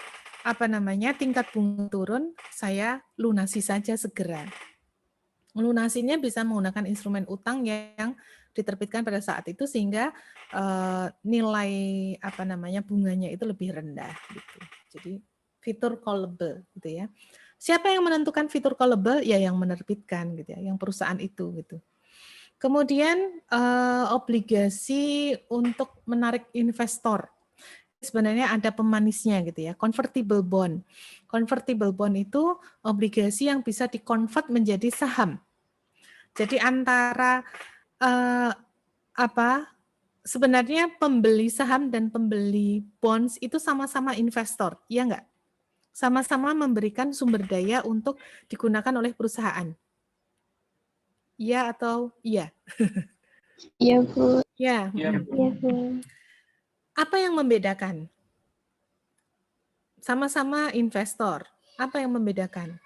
tingkat bunga turun, saya lunasi saja segera. Lunasinya bisa menggunakan instrumen utang yang diterbitkan pada saat itu sehingga nilai bunganya itu lebih rendah gitu. Jadi fitur callable gitu ya. Siapa yang menentukan fitur callable? Ya yang menerbitkan gitu ya, yang perusahaan itu gitu. Kemudian obligasi untuk menarik investor. Sebenarnya ada pemanisnya gitu ya, convertible bond. Convertible bond itu obligasi yang bisa dikonvert menjadi saham. Jadi antara sebenarnya pembeli saham dan pembeli bonds itu sama-sama investor, ya enggak? Sama-sama memberikan sumber daya untuk digunakan oleh perusahaan. Iya atau iya? Iya, Bu. Ya. Iya, Iya, Bu. Apa yang membedakan? Sama-sama investor. Apa yang membedakan?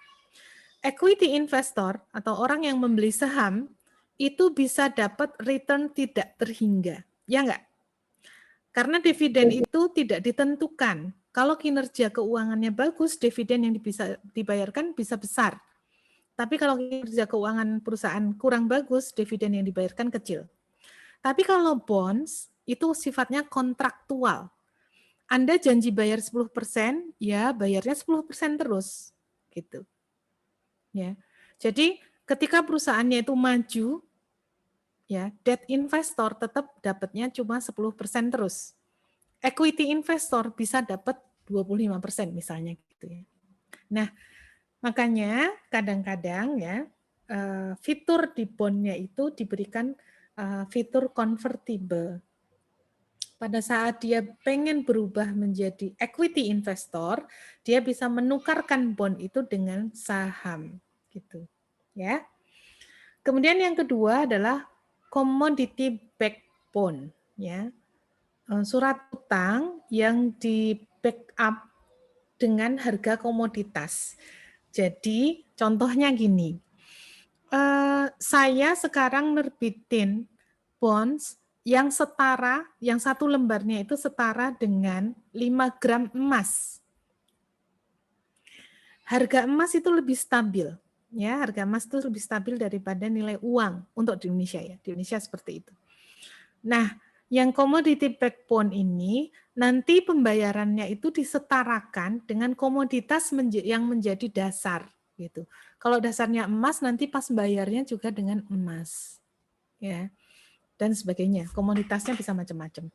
Equity investor atau orang yang membeli saham itu bisa dapat return tidak terhingga. Ya enggak? Karena dividen itu tidak ditentukan. Kalau kinerja keuangannya bagus, dividen yang bisa dibayarkan bisa besar. Tapi kalau kinerja keuangan perusahaan kurang bagus, dividen yang dibayarkan kecil. Tapi kalau bonds, itu sifatnya kontraktual. Anda janji bayar 10%, ya bayarnya 10% terus. Gitu. Ya. Jadi ketika perusahaannya itu maju, ya, debt investor tetap dapatnya cuma 10% terus. Equity investor bisa dapat 25% misalnya gitu ya. Nah, makanya kadang-kadang ya fitur di bondnya itu diberikan fitur convertible. Pada saat dia pengen berubah menjadi equity investor, dia bisa menukarkan bond itu dengan saham gitu. Ya. Kemudian yang kedua adalah commodity backed bond ya. Surat utang yang di backup dengan harga komoditas. Jadi contohnya gini, saya sekarang nerbitin bonds yang setara, yang satu lembarnya itu setara dengan 5 gram emas. Harga emas itu lebih stabil, ya harga emas itu lebih stabil daripada nilai uang untuk di Indonesia ya, di Indonesia seperti itu. Nah, yang commodity backed bond ini nanti pembayarannya itu disetarakan dengan komoditas yang menjadi dasar gitu. Kalau dasarnya emas nanti pas bayarnya juga dengan emas. Ya. Dan sebagainya. Komoditasnya bisa macam-macam.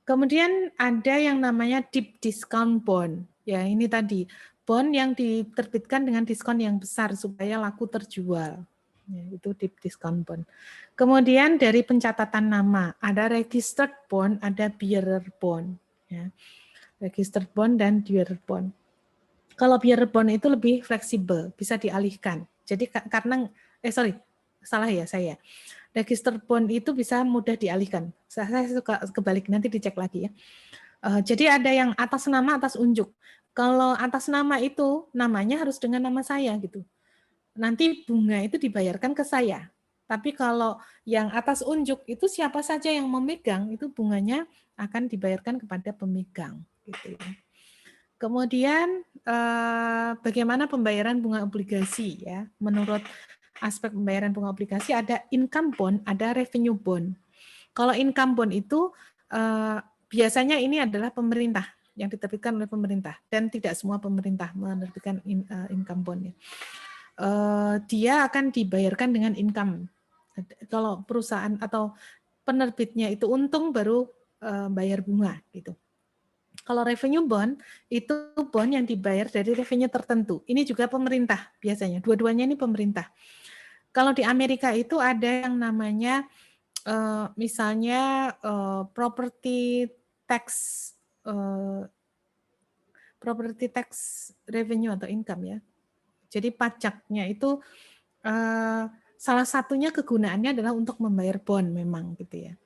Kemudian ada yang namanya deep discount bond. Ya, ini tadi bond yang diterbitkan dengan diskon yang besar supaya laku terjual. Ya, itu deep discount bond. Kemudian dari pencatatan nama, ada registered bond, ada bearer bond. Ya. Registered bond dan bearer bond. Kalau bearer bond itu lebih fleksibel, bisa dialihkan. Jadi karena, salah ya saya. Registered bond itu bisa mudah dialihkan. Saya suka kebalik, nanti dicek lagi ya. Jadi ada yang atas nama, atas unjuk. Kalau atas nama itu, namanya harus dengan nama saya gitu. Nanti bunga itu dibayarkan ke saya. Tapi kalau yang atas unjuk itu siapa saja yang memegang, itu bunganya akan dibayarkan kepada pemegang. Gitu ya. Kemudian bagaimana pembayaran bunga obligasi ya? Menurut aspek pembayaran bunga obligasi ada income bond, ada revenue bond. Kalau income bond itu biasanya ini adalah pemerintah yang diterbitkan oleh pemerintah dan tidak semua pemerintah menerbitkan income bond ya. Dia akan dibayarkan dengan income. Kalau perusahaan atau penerbitnya itu untung baru bayar bunga gitu. Kalau revenue bond itu bond yang dibayar dari revenue tertentu. Ini juga pemerintah biasanya. Dua-duanya ini pemerintah. Kalau di Amerika itu ada yang namanya misalnya property tax revenue atau income ya. Jadi pajaknya itu salah satunya kegunaannya adalah untuk membayar bond memang gitu ya.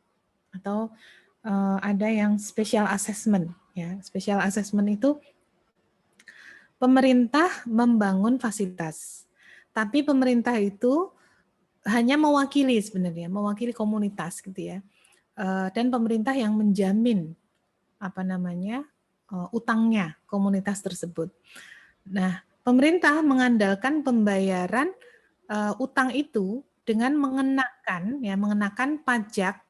Atau ada yang special assessment ya. Special assessment itu pemerintah membangun fasilitas. Tapi pemerintah itu hanya mewakili sebenarnya, mewakili komunitas gitu ya. Dan pemerintah yang menjamin utangnya komunitas tersebut. Nah, pemerintah mengandalkan pembayaran utang itu dengan mengenakan pajak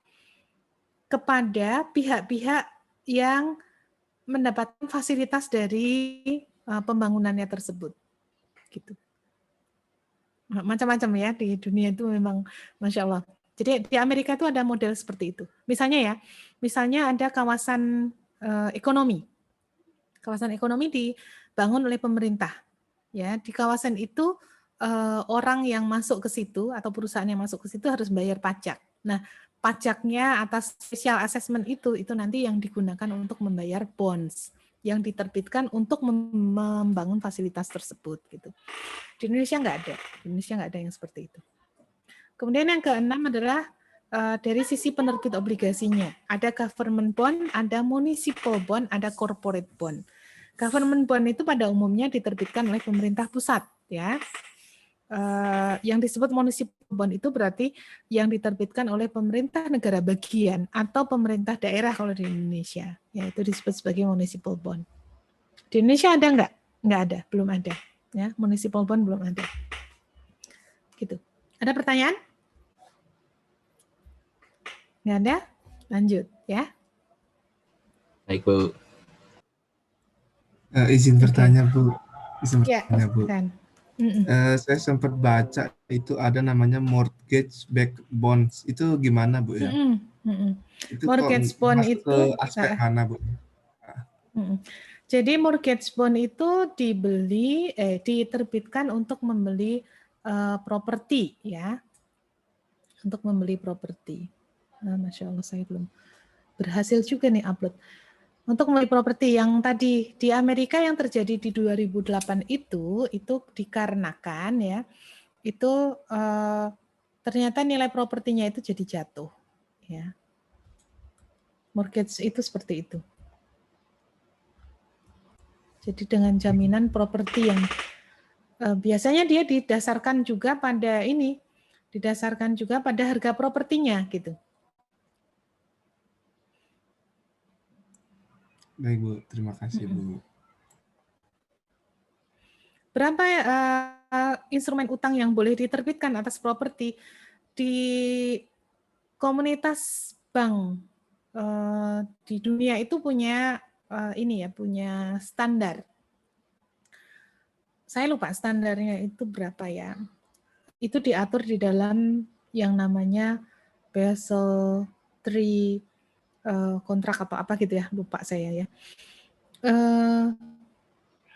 kepada pihak-pihak yang mendapatkan fasilitas dari pembangunannya tersebut. Gitu. Macam-macam ya di dunia itu memang Masya Allah. Jadi di Amerika itu ada model seperti itu. Misalnya ada kawasan ekonomi. Kawasan ekonomi dibangun oleh pemerintah. Ya, di kawasan itu orang yang masuk ke situ atau perusahaan yang masuk ke situ harus bayar pajak. Nah, pajaknya atas special assessment itu nanti yang digunakan untuk membayar bonds yang diterbitkan untuk membangun fasilitas tersebut gitu. Di Indonesia nggak ada. Di Indonesia nggak ada yang seperti itu. Kemudian yang keenam adalah dari sisi penerbit obligasinya. Ada government bond, ada municipal bond, ada corporate bond. Government bond itu pada umumnya diterbitkan oleh pemerintah pusat, ya. Yang disebut municipal bond itu berarti yang diterbitkan oleh pemerintah negara bagian atau pemerintah daerah kalau di Indonesia, yaitu disebut sebagai municipal bond. Di Indonesia ada nggak? Nggak ada, belum ada. Ya, municipal bond belum ada. Gitu. Ada pertanyaan? Nggak ada? Lanjut, ya. Baik, Bu. Izin bertanya, Bu. Izin bertanya, Bu. Kan. Saya sempat baca itu ada namanya mortgage backed bonds. Itu gimana, Bu ya? Itu Mortgage bond masuk itu ke aspek mana, Bu? Jadi mortgage bond itu diterbitkan untuk membeli properti, ya. Untuk membeli properti. Nah, Masya Allah, saya belum berhasil juga nih upload. Untuk membeli properti yang tadi di Amerika yang terjadi di 2008 itu dikarenakan ya, itu ternyata nilai propertinya itu jadi jatuh. Ya. Mortgage itu seperti itu. Jadi dengan jaminan properti yang biasanya dia didasarkan juga pada harga propertinya gitu. Baik, Bu. Terima kasih, Bu. Berapa instrumen utang yang boleh diterbitkan atas properti di komunitas bank di dunia itu punya punya standar. Saya lupa standarnya itu berapa ya. Itu diatur di dalam yang namanya Basel III kontrak atau apa gitu ya, lupa saya ya.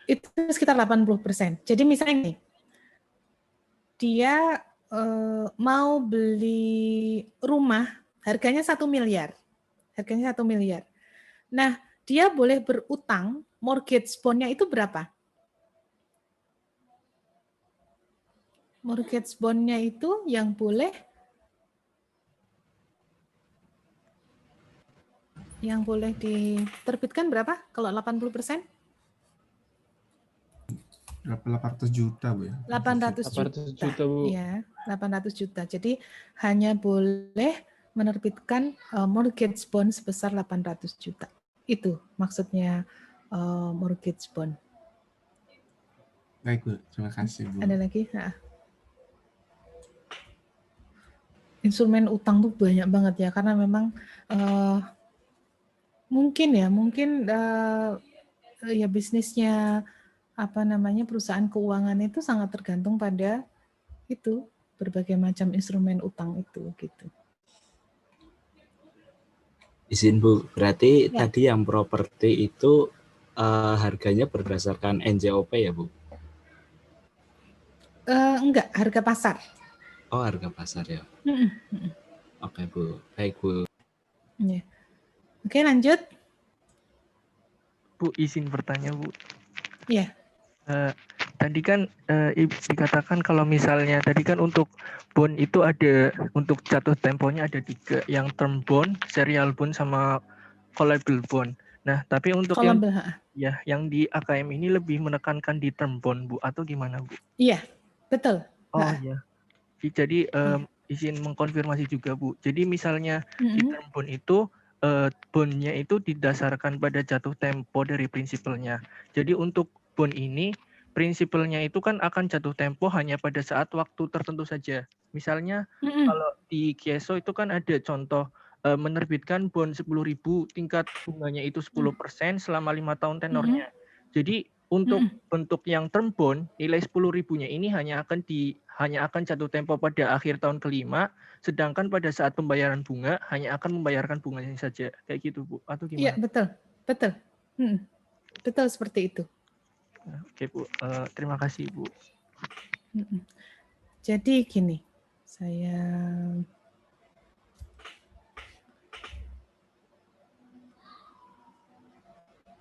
Itu sekitar 80%. Jadi misalnya nih, dia mau beli rumah harganya 1 miliar. Harganya 1 miliar. Nah, dia boleh berutang, mortgage bond-nya itu berapa? Mortgage bond-nya itu yang boleh diterbitkan berapa? Kalau 80%? Berapa 800 juta, Bu ya? 800 juta, Bu. Ya, 800 juta. Jadi hanya boleh menerbitkan mortgage bond sebesar 800 juta. Itu maksudnya mortgage bond. Baik, Bu. Terima kasih, Bu. Ada lagi? Instrumen utang tuh banyak banget ya, karena memang mungkin bisnisnya perusahaan keuangan itu sangat tergantung pada itu berbagai macam instrumen utang itu gitu. Izin Bu, berarti Ya. tadi yang properti itu harganya berdasarkan NJOP ya Bu? Enggak, harga pasar. Oh, harga pasar ya. Oke Bu, baik Bu. Ya. Oke, lanjut. Bu, izin bertanya Bu. Iya. Tadi kan dikatakan kalau misalnya tadi kan untuk bond itu ada, untuk jatuh temponya ada 3, yang term bond, serial bond, sama callable bond. Nah, tapi untuk yang di AKM ini lebih menekankan di term bond Bu, atau gimana Bu? Iya, betul. Oh iya. Jadi izin mengkonfirmasi juga Bu. Jadi misalnya di term bond itu bondnya itu didasarkan pada jatuh tempo dari prinsipalnya. Jadi untuk bond ini prinsipalnya itu kan akan jatuh tempo hanya pada saat waktu tertentu saja. Misalnya kalau di Kieso itu kan ada contoh menerbitkan bond 10.000, tingkat bunganya itu 10% selama 5 tahun tenornya. Jadi untuk bentuk yang term bond, nilai 10.000-nya ini hanya akan jatuh tempo pada akhir tahun kelima, sedangkan pada saat pembayaran bunga hanya akan membayarkan bunganya saja. Kayak gitu Bu, atau gimana? Iya, betul. Betul seperti itu. Oke Bu, terima kasih Bu. Jadi gini, saya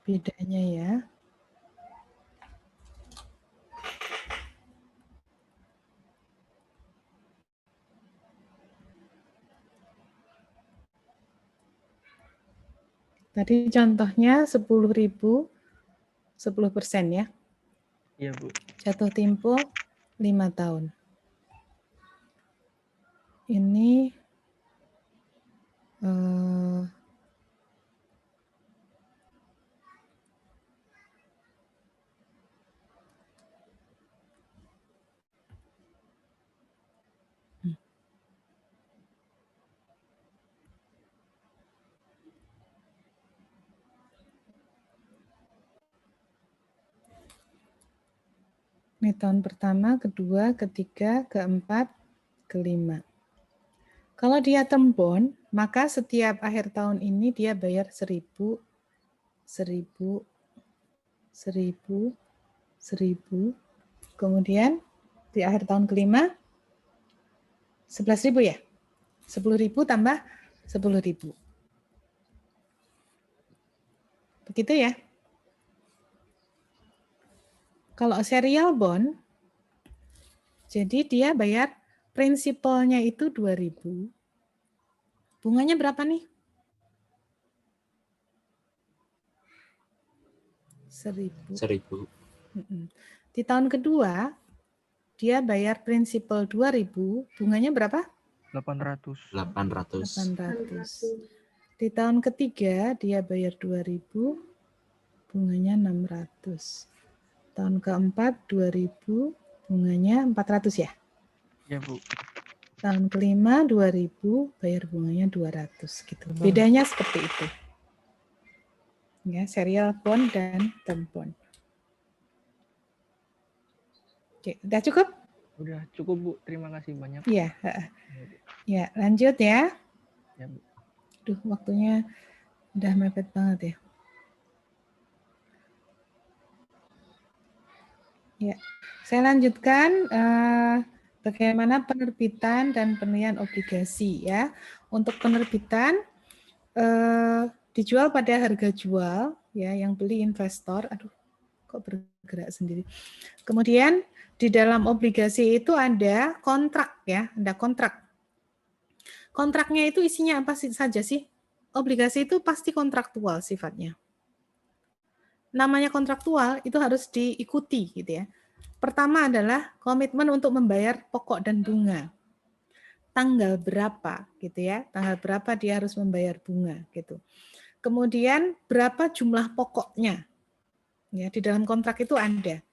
bedanya ya. Tadi contohnya 10.000, 10% ya. Iya Bu. Jatuh tempo 5 tahun. Ini ini tahun pertama, kedua, ketiga, keempat, kelima. Kalau dia term bond, maka setiap akhir tahun ini dia bayar 1.000, 1.000, 1.000, 1.000. Kemudian di akhir tahun kelima 11.000 ya? 10.000 tambah 10.000. Begitu ya? Kalau serial bond, jadi dia bayar prinsipalnya itu 2.000. Bunganya berapa nih? 1.000. Di tahun kedua, dia bayar prinsipal 2.000, bunganya berapa? 800. Di tahun ketiga, dia bayar 2.000, bunganya 600. Tahun keempat 2.000, bunganya 400 ya? Ya Bu. Tahun kelima 2.000, bayar bunganya 200 gitu. Bedanya seperti itu. Ya, serial bond dan term bond. Oke, udah cukup? Udah cukup Bu, terima kasih banyak. Iya. Ya, lanjut ya. Ya Bu. Duh, waktunya udah mepet banget ya. Ya, saya lanjutkan bagaimana penerbitan dan penilaian obligasi ya. Untuk penerbitan dijual pada harga jual ya, yang beli investor. Aduh, kok bergerak sendiri. Kemudian di dalam obligasi itu ada kontrak ya, ada kontrak. Kontraknya itu isinya apa saja sih? Obligasi itu pasti kontraktual sifatnya. Namanya kontraktual itu harus diikuti gitu ya. Pertama adalah komitmen untuk membayar pokok dan bunga. Tanggal berapa gitu ya? Tanggal berapa dia harus membayar bunga gitu. Kemudian berapa jumlah pokoknya? Ya, di dalam kontrak itu ada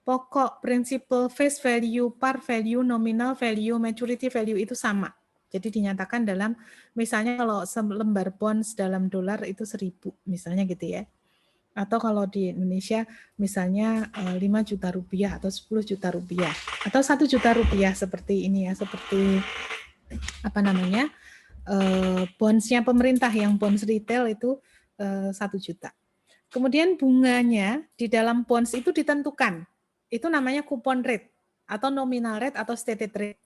pokok, prinsipal, face value, par value, nominal value, maturity value itu sama. Jadi dinyatakan dalam, misalnya kalau selembar bonds dalam dolar itu 1.000 misalnya gitu ya. Atau kalau di Indonesia misalnya 5 juta rupiah atau 10 juta rupiah atau 1 juta rupiah seperti ini ya, seperti apa namanya, bonds-nya pemerintah yang bonds retail itu 1 juta. Kemudian bunganya di dalam bonds itu ditentukan. Itu namanya coupon rate atau nominal rate atau stated rate.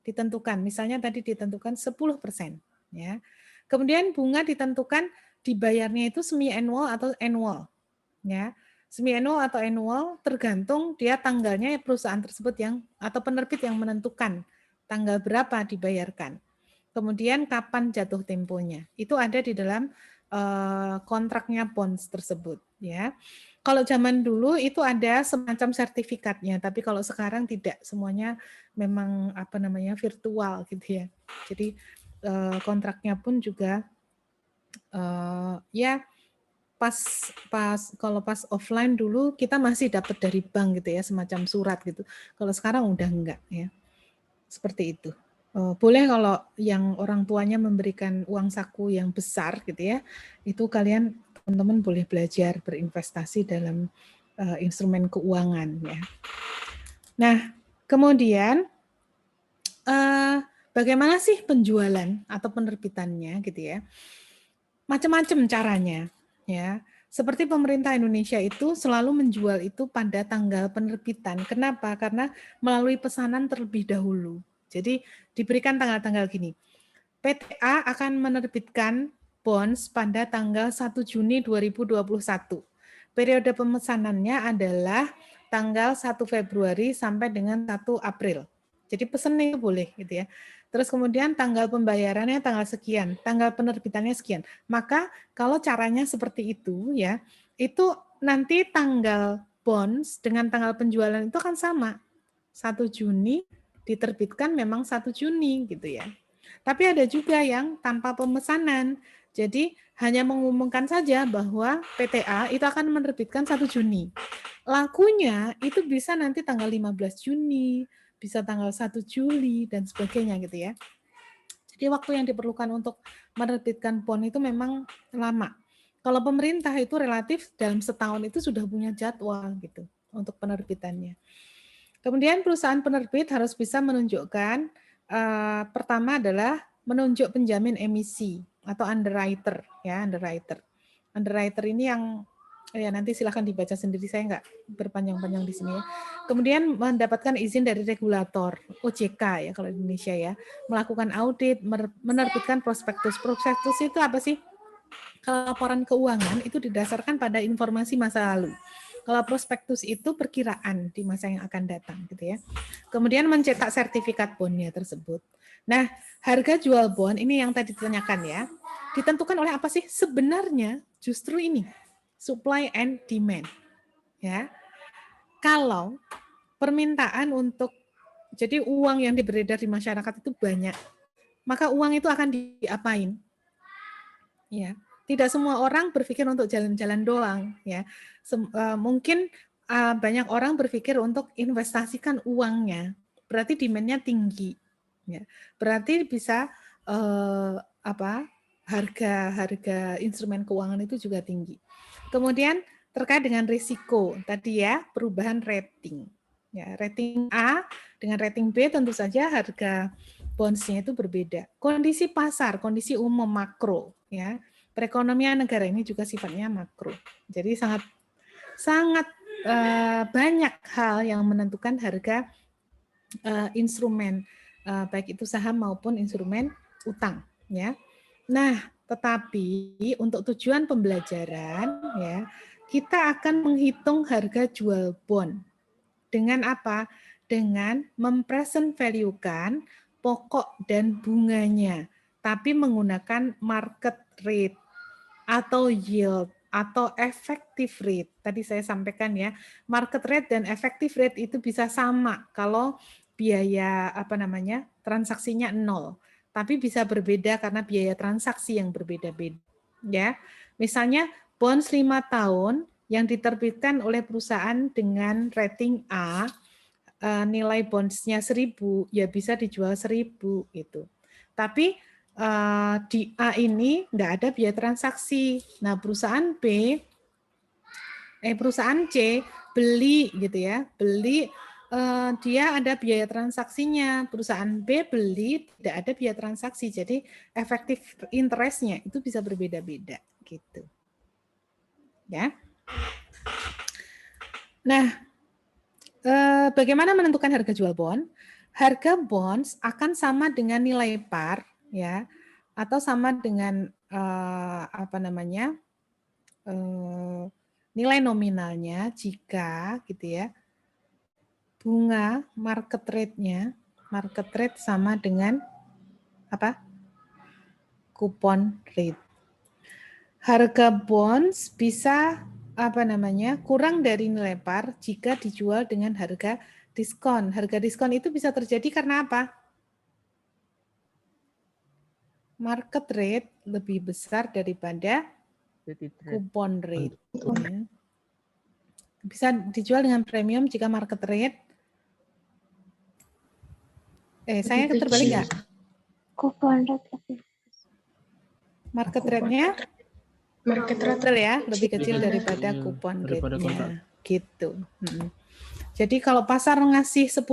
Ditentukan. Misalnya tadi ditentukan 10%, ya. Kemudian bunga ditentukan dibayarnya itu semi-annual atau annual, ya. Semi-annual atau annual tergantung dia tanggalnya perusahaan tersebut yang atau penerbit yang menentukan tanggal berapa dibayarkan. Kemudian kapan jatuh temponya. Itu ada di dalam kontraknya bonds tersebut, ya. Kalau zaman dulu itu ada semacam sertifikatnya, tapi kalau sekarang tidak, semuanya memang virtual gitu ya. Jadi kontraknya pun juga ya kalau pas offline dulu kita masih dapat dari bank gitu ya, semacam surat gitu. Kalau sekarang udah enggak ya. Seperti itu. Boleh kalau yang orang tuanya memberikan uang saku yang besar gitu ya, itu kalian teman-teman boleh belajar berinvestasi dalam instrumen keuangan ya. Nah, kemudian bagaimana sih penjualan atau penerbitannya gitu ya? Macam-macam caranya ya. Seperti pemerintah Indonesia itu selalu menjual itu pada tanggal penerbitan. Kenapa? Karena melalui pesanan terlebih dahulu. Jadi diberikan tanggal-tanggal gini. PTA akan menerbitkan bonds pada tanggal 1 Juni 2021. Periode pemesanannya adalah tanggal 1 Februari sampai dengan 1 April. Jadi pesannya boleh gitu ya. Terus kemudian tanggal pembayarannya tanggal sekian, tanggal penerbitannya sekian. Maka kalau caranya seperti itu ya, itu nanti tanggal bonds dengan tanggal penjualan itu akan sama. 1 Juni diterbitkan memang 1 Juni gitu ya. Tapi ada juga yang tanpa pemesanan. Jadi hanya mengumumkan saja bahwa PTA itu akan menerbitkan 1 Juni. Lakunya itu bisa nanti tanggal 15 Juni, bisa tanggal 1 Juli, dan sebagainya gitu ya. Jadi waktu yang diperlukan untuk menerbitkan bond itu memang lama. Kalau pemerintah itu relatif dalam setahun itu sudah punya jadwal gitu untuk penerbitannya. Kemudian perusahaan penerbit harus bisa menunjukkan, pertama adalah menunjuk penjamin emisi atau underwriter ya, underwriter. Underwriter ini yang ya nanti silahkan dibaca sendiri, saya nggak berpanjang-panjang di sini ya. Kemudian mendapatkan izin dari regulator OJK ya kalau di Indonesia ya, melakukan audit, menerbitkan prospektus. Prospektus itu apa sih? Kalau laporan keuangan itu didasarkan pada informasi masa lalu. Kalau prospektus itu perkiraan di masa yang akan datang gitu ya. Kemudian mencetak sertifikat bondnya tersebut. Nah, harga jual bond ini yang tadi ditanyakan ya, ditentukan oleh apa sih? Sebenarnya justru ini, supply and demand. Ya. Kalau permintaan untuk, jadi uang yang beredar di masyarakat itu banyak, maka uang itu akan diapain? Ya. Tidak semua orang berpikir untuk jalan-jalan doang ya. Mungkin banyak orang berpikir untuk investasikan uangnya. Berarti demand-nya tinggi. Ya. Berarti bisa harga instrumen keuangan itu juga tinggi. Kemudian terkait dengan risiko tadi ya, perubahan rating. Ya, rating A dengan rating B tentu saja harga bonds-nya itu berbeda. Kondisi pasar, kondisi umum makro ya. Perekonomian negara ini juga sifatnya makro. Jadi sangat banyak hal yang menentukan harga instrumen baik itu saham maupun instrumen utang ya. Nah, tetapi untuk tujuan pembelajaran ya, kita akan menghitung harga jual bond dengan apa? Dengan mempresent value-kan pokok dan bunganya, tapi menggunakan market rate atau yield atau effective rate. Tadi saya sampaikan ya, market rate dan effective rate itu bisa sama kalau biaya transaksinya 0, tapi bisa berbeda karena biaya transaksi yang berbeda-beda. Ya, misalnya bonds 5 tahun yang diterbitkan oleh perusahaan dengan rating A, nilai bonds-nya 1.000, ya bisa dijual 1.000 gitu. Tapi di A ini nggak ada biaya transaksi. Nah, perusahaan C beli gitu ya, beli dia ada biaya transaksinya, perusahaan B beli tidak ada biaya transaksi, jadi efektif interest-nya itu bisa berbeda-beda gitu. Ya. Nah, bagaimana menentukan harga jual bond? Harga bonds akan sama dengan nilai par, ya, atau sama dengan nilai nominalnya jika gitu ya bunga market rate sama dengan apa? Coupon rate. Harga bonds bisa kurang dari nilai par jika dijual dengan harga diskon. Harga diskon itu bisa terjadi karena apa? Market rate lebih besar daripada coupon rate. Ya. Bisa dijual dengan premium jika market rate. Saya terbalik nggak? Coupon rate lebih. Market rate-nya Market rate ya lebih kecil daripada coupon rate-nya. Gitu. Jadi kalau pasar ngasih 10%,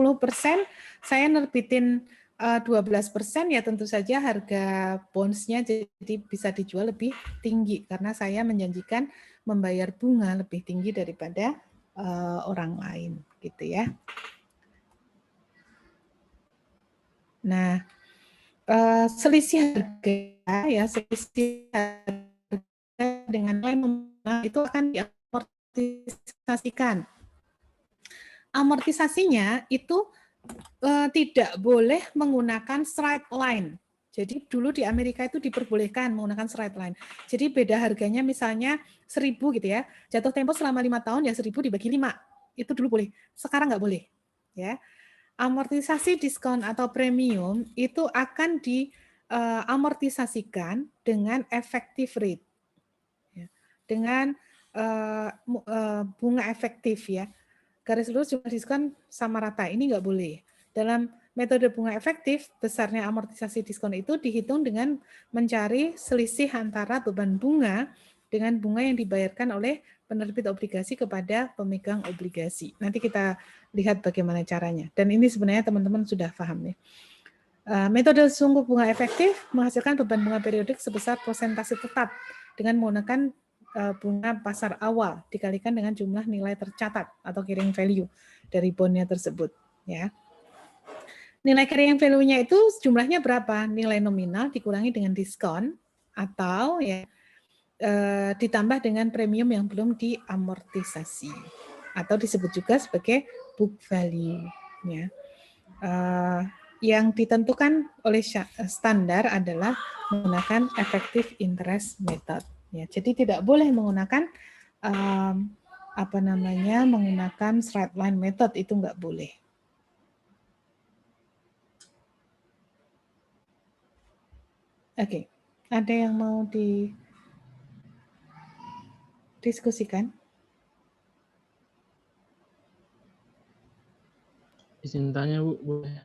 saya nerbitin 12%, ya tentu saja harga bonds-nya jadi bisa dijual lebih tinggi karena saya menjanjikan membayar bunga lebih tinggi daripada orang lain, gitu ya. Nah, selisih harga dengan nilai nominal itu akan diamortisasikan. Amortisasinya itu tidak boleh menggunakan straight line. Jadi dulu di Amerika itu diperbolehkan menggunakan straight line. Jadi beda harganya misalnya 1.000 gitu ya. Jatuh tempo selama 5 tahun ya 1.000 dibagi 5. Itu dulu boleh. Sekarang nggak boleh. Ya. Amortisasi diskon atau premium itu akan diamortisasikan dengan effective rate. Ya. Dengan bunga efektif ya. Garis lurus jumlah diskon sama rata. Ini nggak boleh. Dalam metode bunga efektif, besarnya amortisasi diskon itu dihitung dengan mencari selisih antara beban bunga dengan bunga yang dibayarkan oleh penerbit obligasi kepada pemegang obligasi. Nanti kita lihat bagaimana caranya. Dan ini sebenarnya teman-teman sudah paham ya. Metode sungguh bunga efektif menghasilkan beban bunga periodik sebesar persentase tetap dengan menggunakan bunga pasar awal dikalikan dengan jumlah nilai tercatat atau carrying value dari bondnya tersebut. Ya. Nilai carrying value-nya itu jumlahnya berapa? Nilai nominal dikurangi dengan diskon atau ya ditambah dengan premium yang belum diamortisasi atau disebut juga sebagai book value. Ya. Yang ditentukan oleh standar adalah menggunakan effective interest method. Ya, jadi tidak boleh menggunakan menggunakan straight line method, itu nggak boleh. Oke, ada yang mau didiskusikan? Izin tanya Bu, boleh?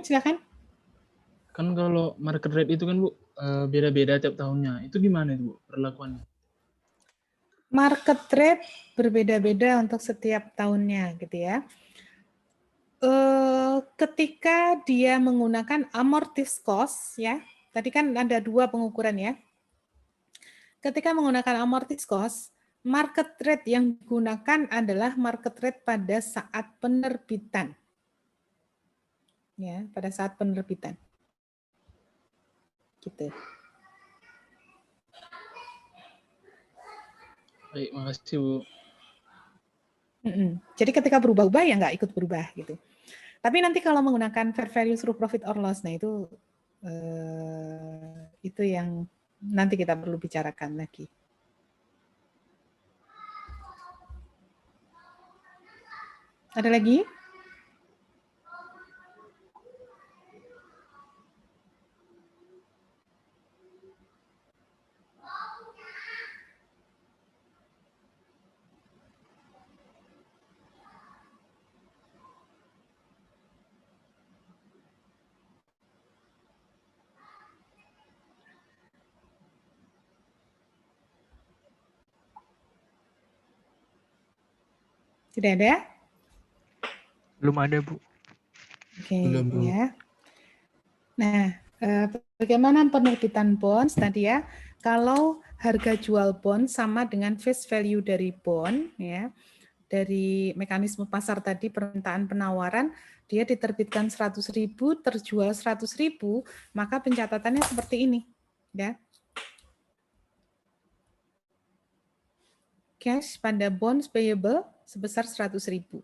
Silakan. Kan kalau market rate itu kan Bu beda-beda tiap tahunnya. Itu gimana itu Bu perlakuannya? Market rate berbeda-beda untuk setiap tahunnya gitu ya. Ketika dia menggunakan amortis cost ya, tadi kan ada 2 pengukuran ya. Ketika menggunakan amortis cost, market rate yang digunakan adalah market rate pada saat penerbitan. Ya, pada saat penerbitan. Gitu. Baik, makasih Bu. Jadi ketika berubah-ubah ya nggak ikut berubah gitu. Tapi nanti kalau menggunakan fair value through profit or loss, nah itu yang nanti kita perlu bicarakan lagi. Ada lagi? Tidak ada? Belum ada, Bu. Oke, Belum, Bu. ya. Nah, bagaimana penerbitan bonds tadi ya? Kalau harga jual bond sama dengan face value dari bond, ya, dari mekanisme pasar tadi permintaan penawaran, dia diterbitkan 100.000, terjual 100.000, maka pencatatannya seperti ini, ya. Cash pada bonds payable sebesar 100.000.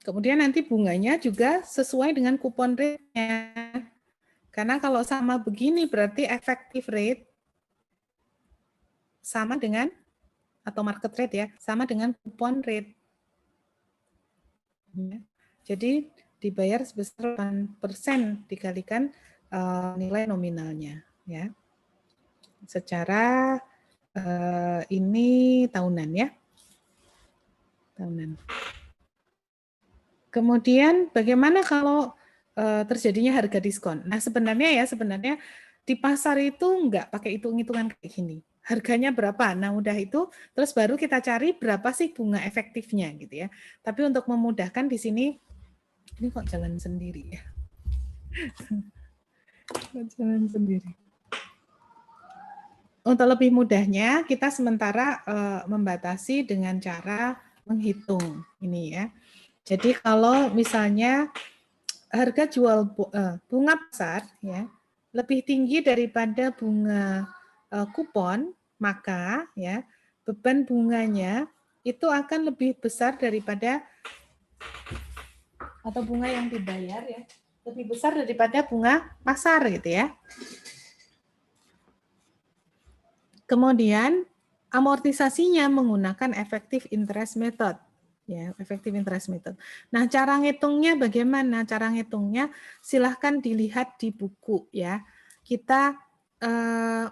Kemudian nanti bunganya juga sesuai dengan kupon rate-nya. Karena kalau sama begini berarti effective rate sama dengan, atau market rate ya, sama dengan kupon rate. Ya. Jadi dibayar sebesar 8% dikalikan nilai nominalnya. Ya. Secara ini tahunan ya. Tahunan. Kemudian bagaimana kalau terjadinya harga diskon? Nah sebenarnya di pasar itu nggak pakai hitung-hitungan kayak gini. Harganya berapa? Nah udah itu, terus baru kita cari berapa sih bunga efektifnya gitu ya. Tapi untuk memudahkan di sini, ini kok jalan sendiri ya? Kok jalan sendiri. Untuk lebih mudahnya, kita sementara membatasi dengan cara menghitung ini ya. Jadi kalau misalnya harga jual bunga pasar ya lebih tinggi daripada bunga kupon, maka ya beban bunganya itu akan lebih besar daripada, atau bunga yang dibayar ya lebih besar daripada bunga pasar gitu ya. Kemudian amortisasinya menggunakan effective interest method. Ya, effective interest method. Nah, cara ngitungnya bagaimana? Cara ngitungnya silahkan dilihat di buku ya. Kita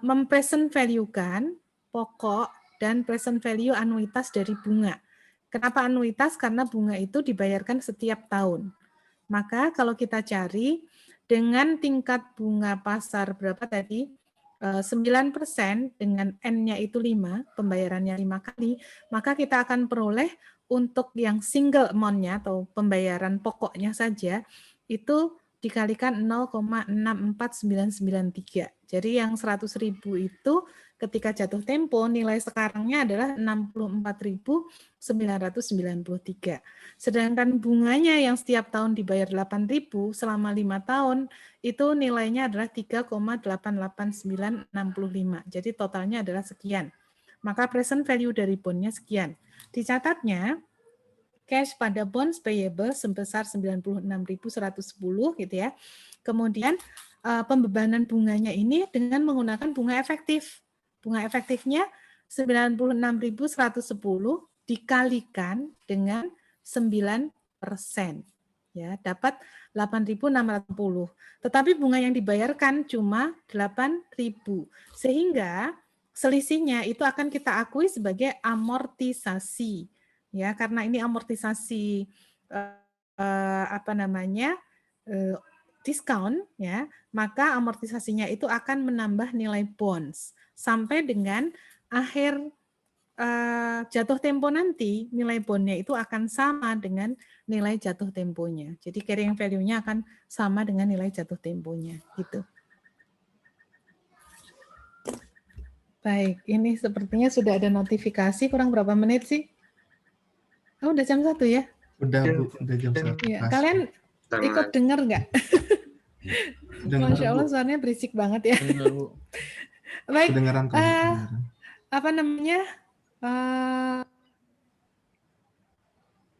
mempresent value-kan pokok dan present value anuitas dari bunga. Kenapa anuitas? Karena bunga itu dibayarkan setiap tahun. Maka kalau kita cari dengan tingkat bunga pasar berapa tadi? 9% dengan N-nya itu 5, pembayarannya 5 kali, maka kita akan peroleh untuk yang single amount-nya atau pembayaran pokoknya saja, itu dikalikan 0,64993. Jadi yang 100.000 itu ketika jatuh tempo, nilai sekarangnya adalah 64.993. Sedangkan bunganya yang setiap tahun dibayar 8.000 selama 5 tahun, itu nilainya adalah 3,88965. Jadi totalnya adalah sekian. Maka present value dari bondnya sekian. Dicatatnya, cash pada bonds payable sebesar 96.110 gitu ya. Kemudian pembebanan bunganya ini dengan menggunakan bunga efektif. Bunga efektifnya 96.110 dikalikan dengan 9%. Ya, dapat 8.640. Tetapi bunga yang dibayarkan cuma 8.000. Sehingga selisihnya itu akan kita akui sebagai amortisasi. Ya, karena ini amortisasi diskon ya, maka amortisasinya itu akan menambah nilai bonds sampai dengan akhir jatuh tempo nanti nilai bondnya itu akan sama dengan nilai jatuh temponya. Jadi carrying value-nya akan sama dengan nilai jatuh temponya gitu. Baik, ini sepertinya sudah ada notifikasi. Kurang berapa menit sih? Oh, udah jam 1 ya? Udah, Bu. Udah jam 1. Ya, kalian ikut dengar nggak? Masya Allah, suaranya berisik banget ya. Baik, apa namanya?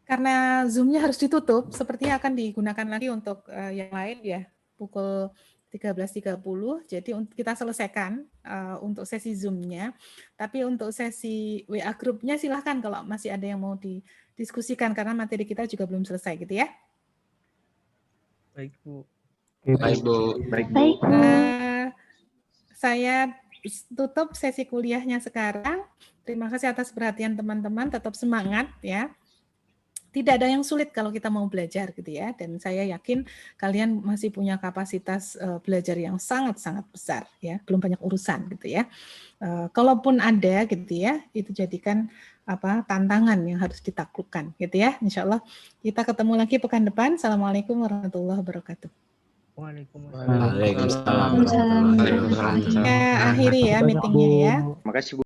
Karena Zoom-nya harus ditutup, sepertinya akan digunakan lagi untuk yang lain ya, pukul 13.30. Jadi kita selesaikan untuk sesi Zoom-nya. Tapi untuk sesi WA grupnya silahkan kalau masih ada yang mau didiskusikan, karena materi kita juga belum selesai gitu ya. Baik, Bu. Baik, Bu. Baik, Bu. Saya tutup sesi kuliahnya sekarang. Terima kasih atas perhatian teman-teman, tetap semangat ya. Tidak ada yang sulit kalau kita mau belajar gitu ya, dan saya yakin kalian masih punya kapasitas belajar yang sangat-sangat besar ya, belum banyak urusan gitu ya. Kalaupun ada gitu ya, itu jadikan tantangan yang harus ditaklukkan gitu ya. Insya Allah kita ketemu lagi pekan depan. Assalamualaikum warahmatullahi wabarakatuh. Waalaikumsalam. Waalaikumsalam. Kita akhiri ya meetingnya ya. Makasih Bu.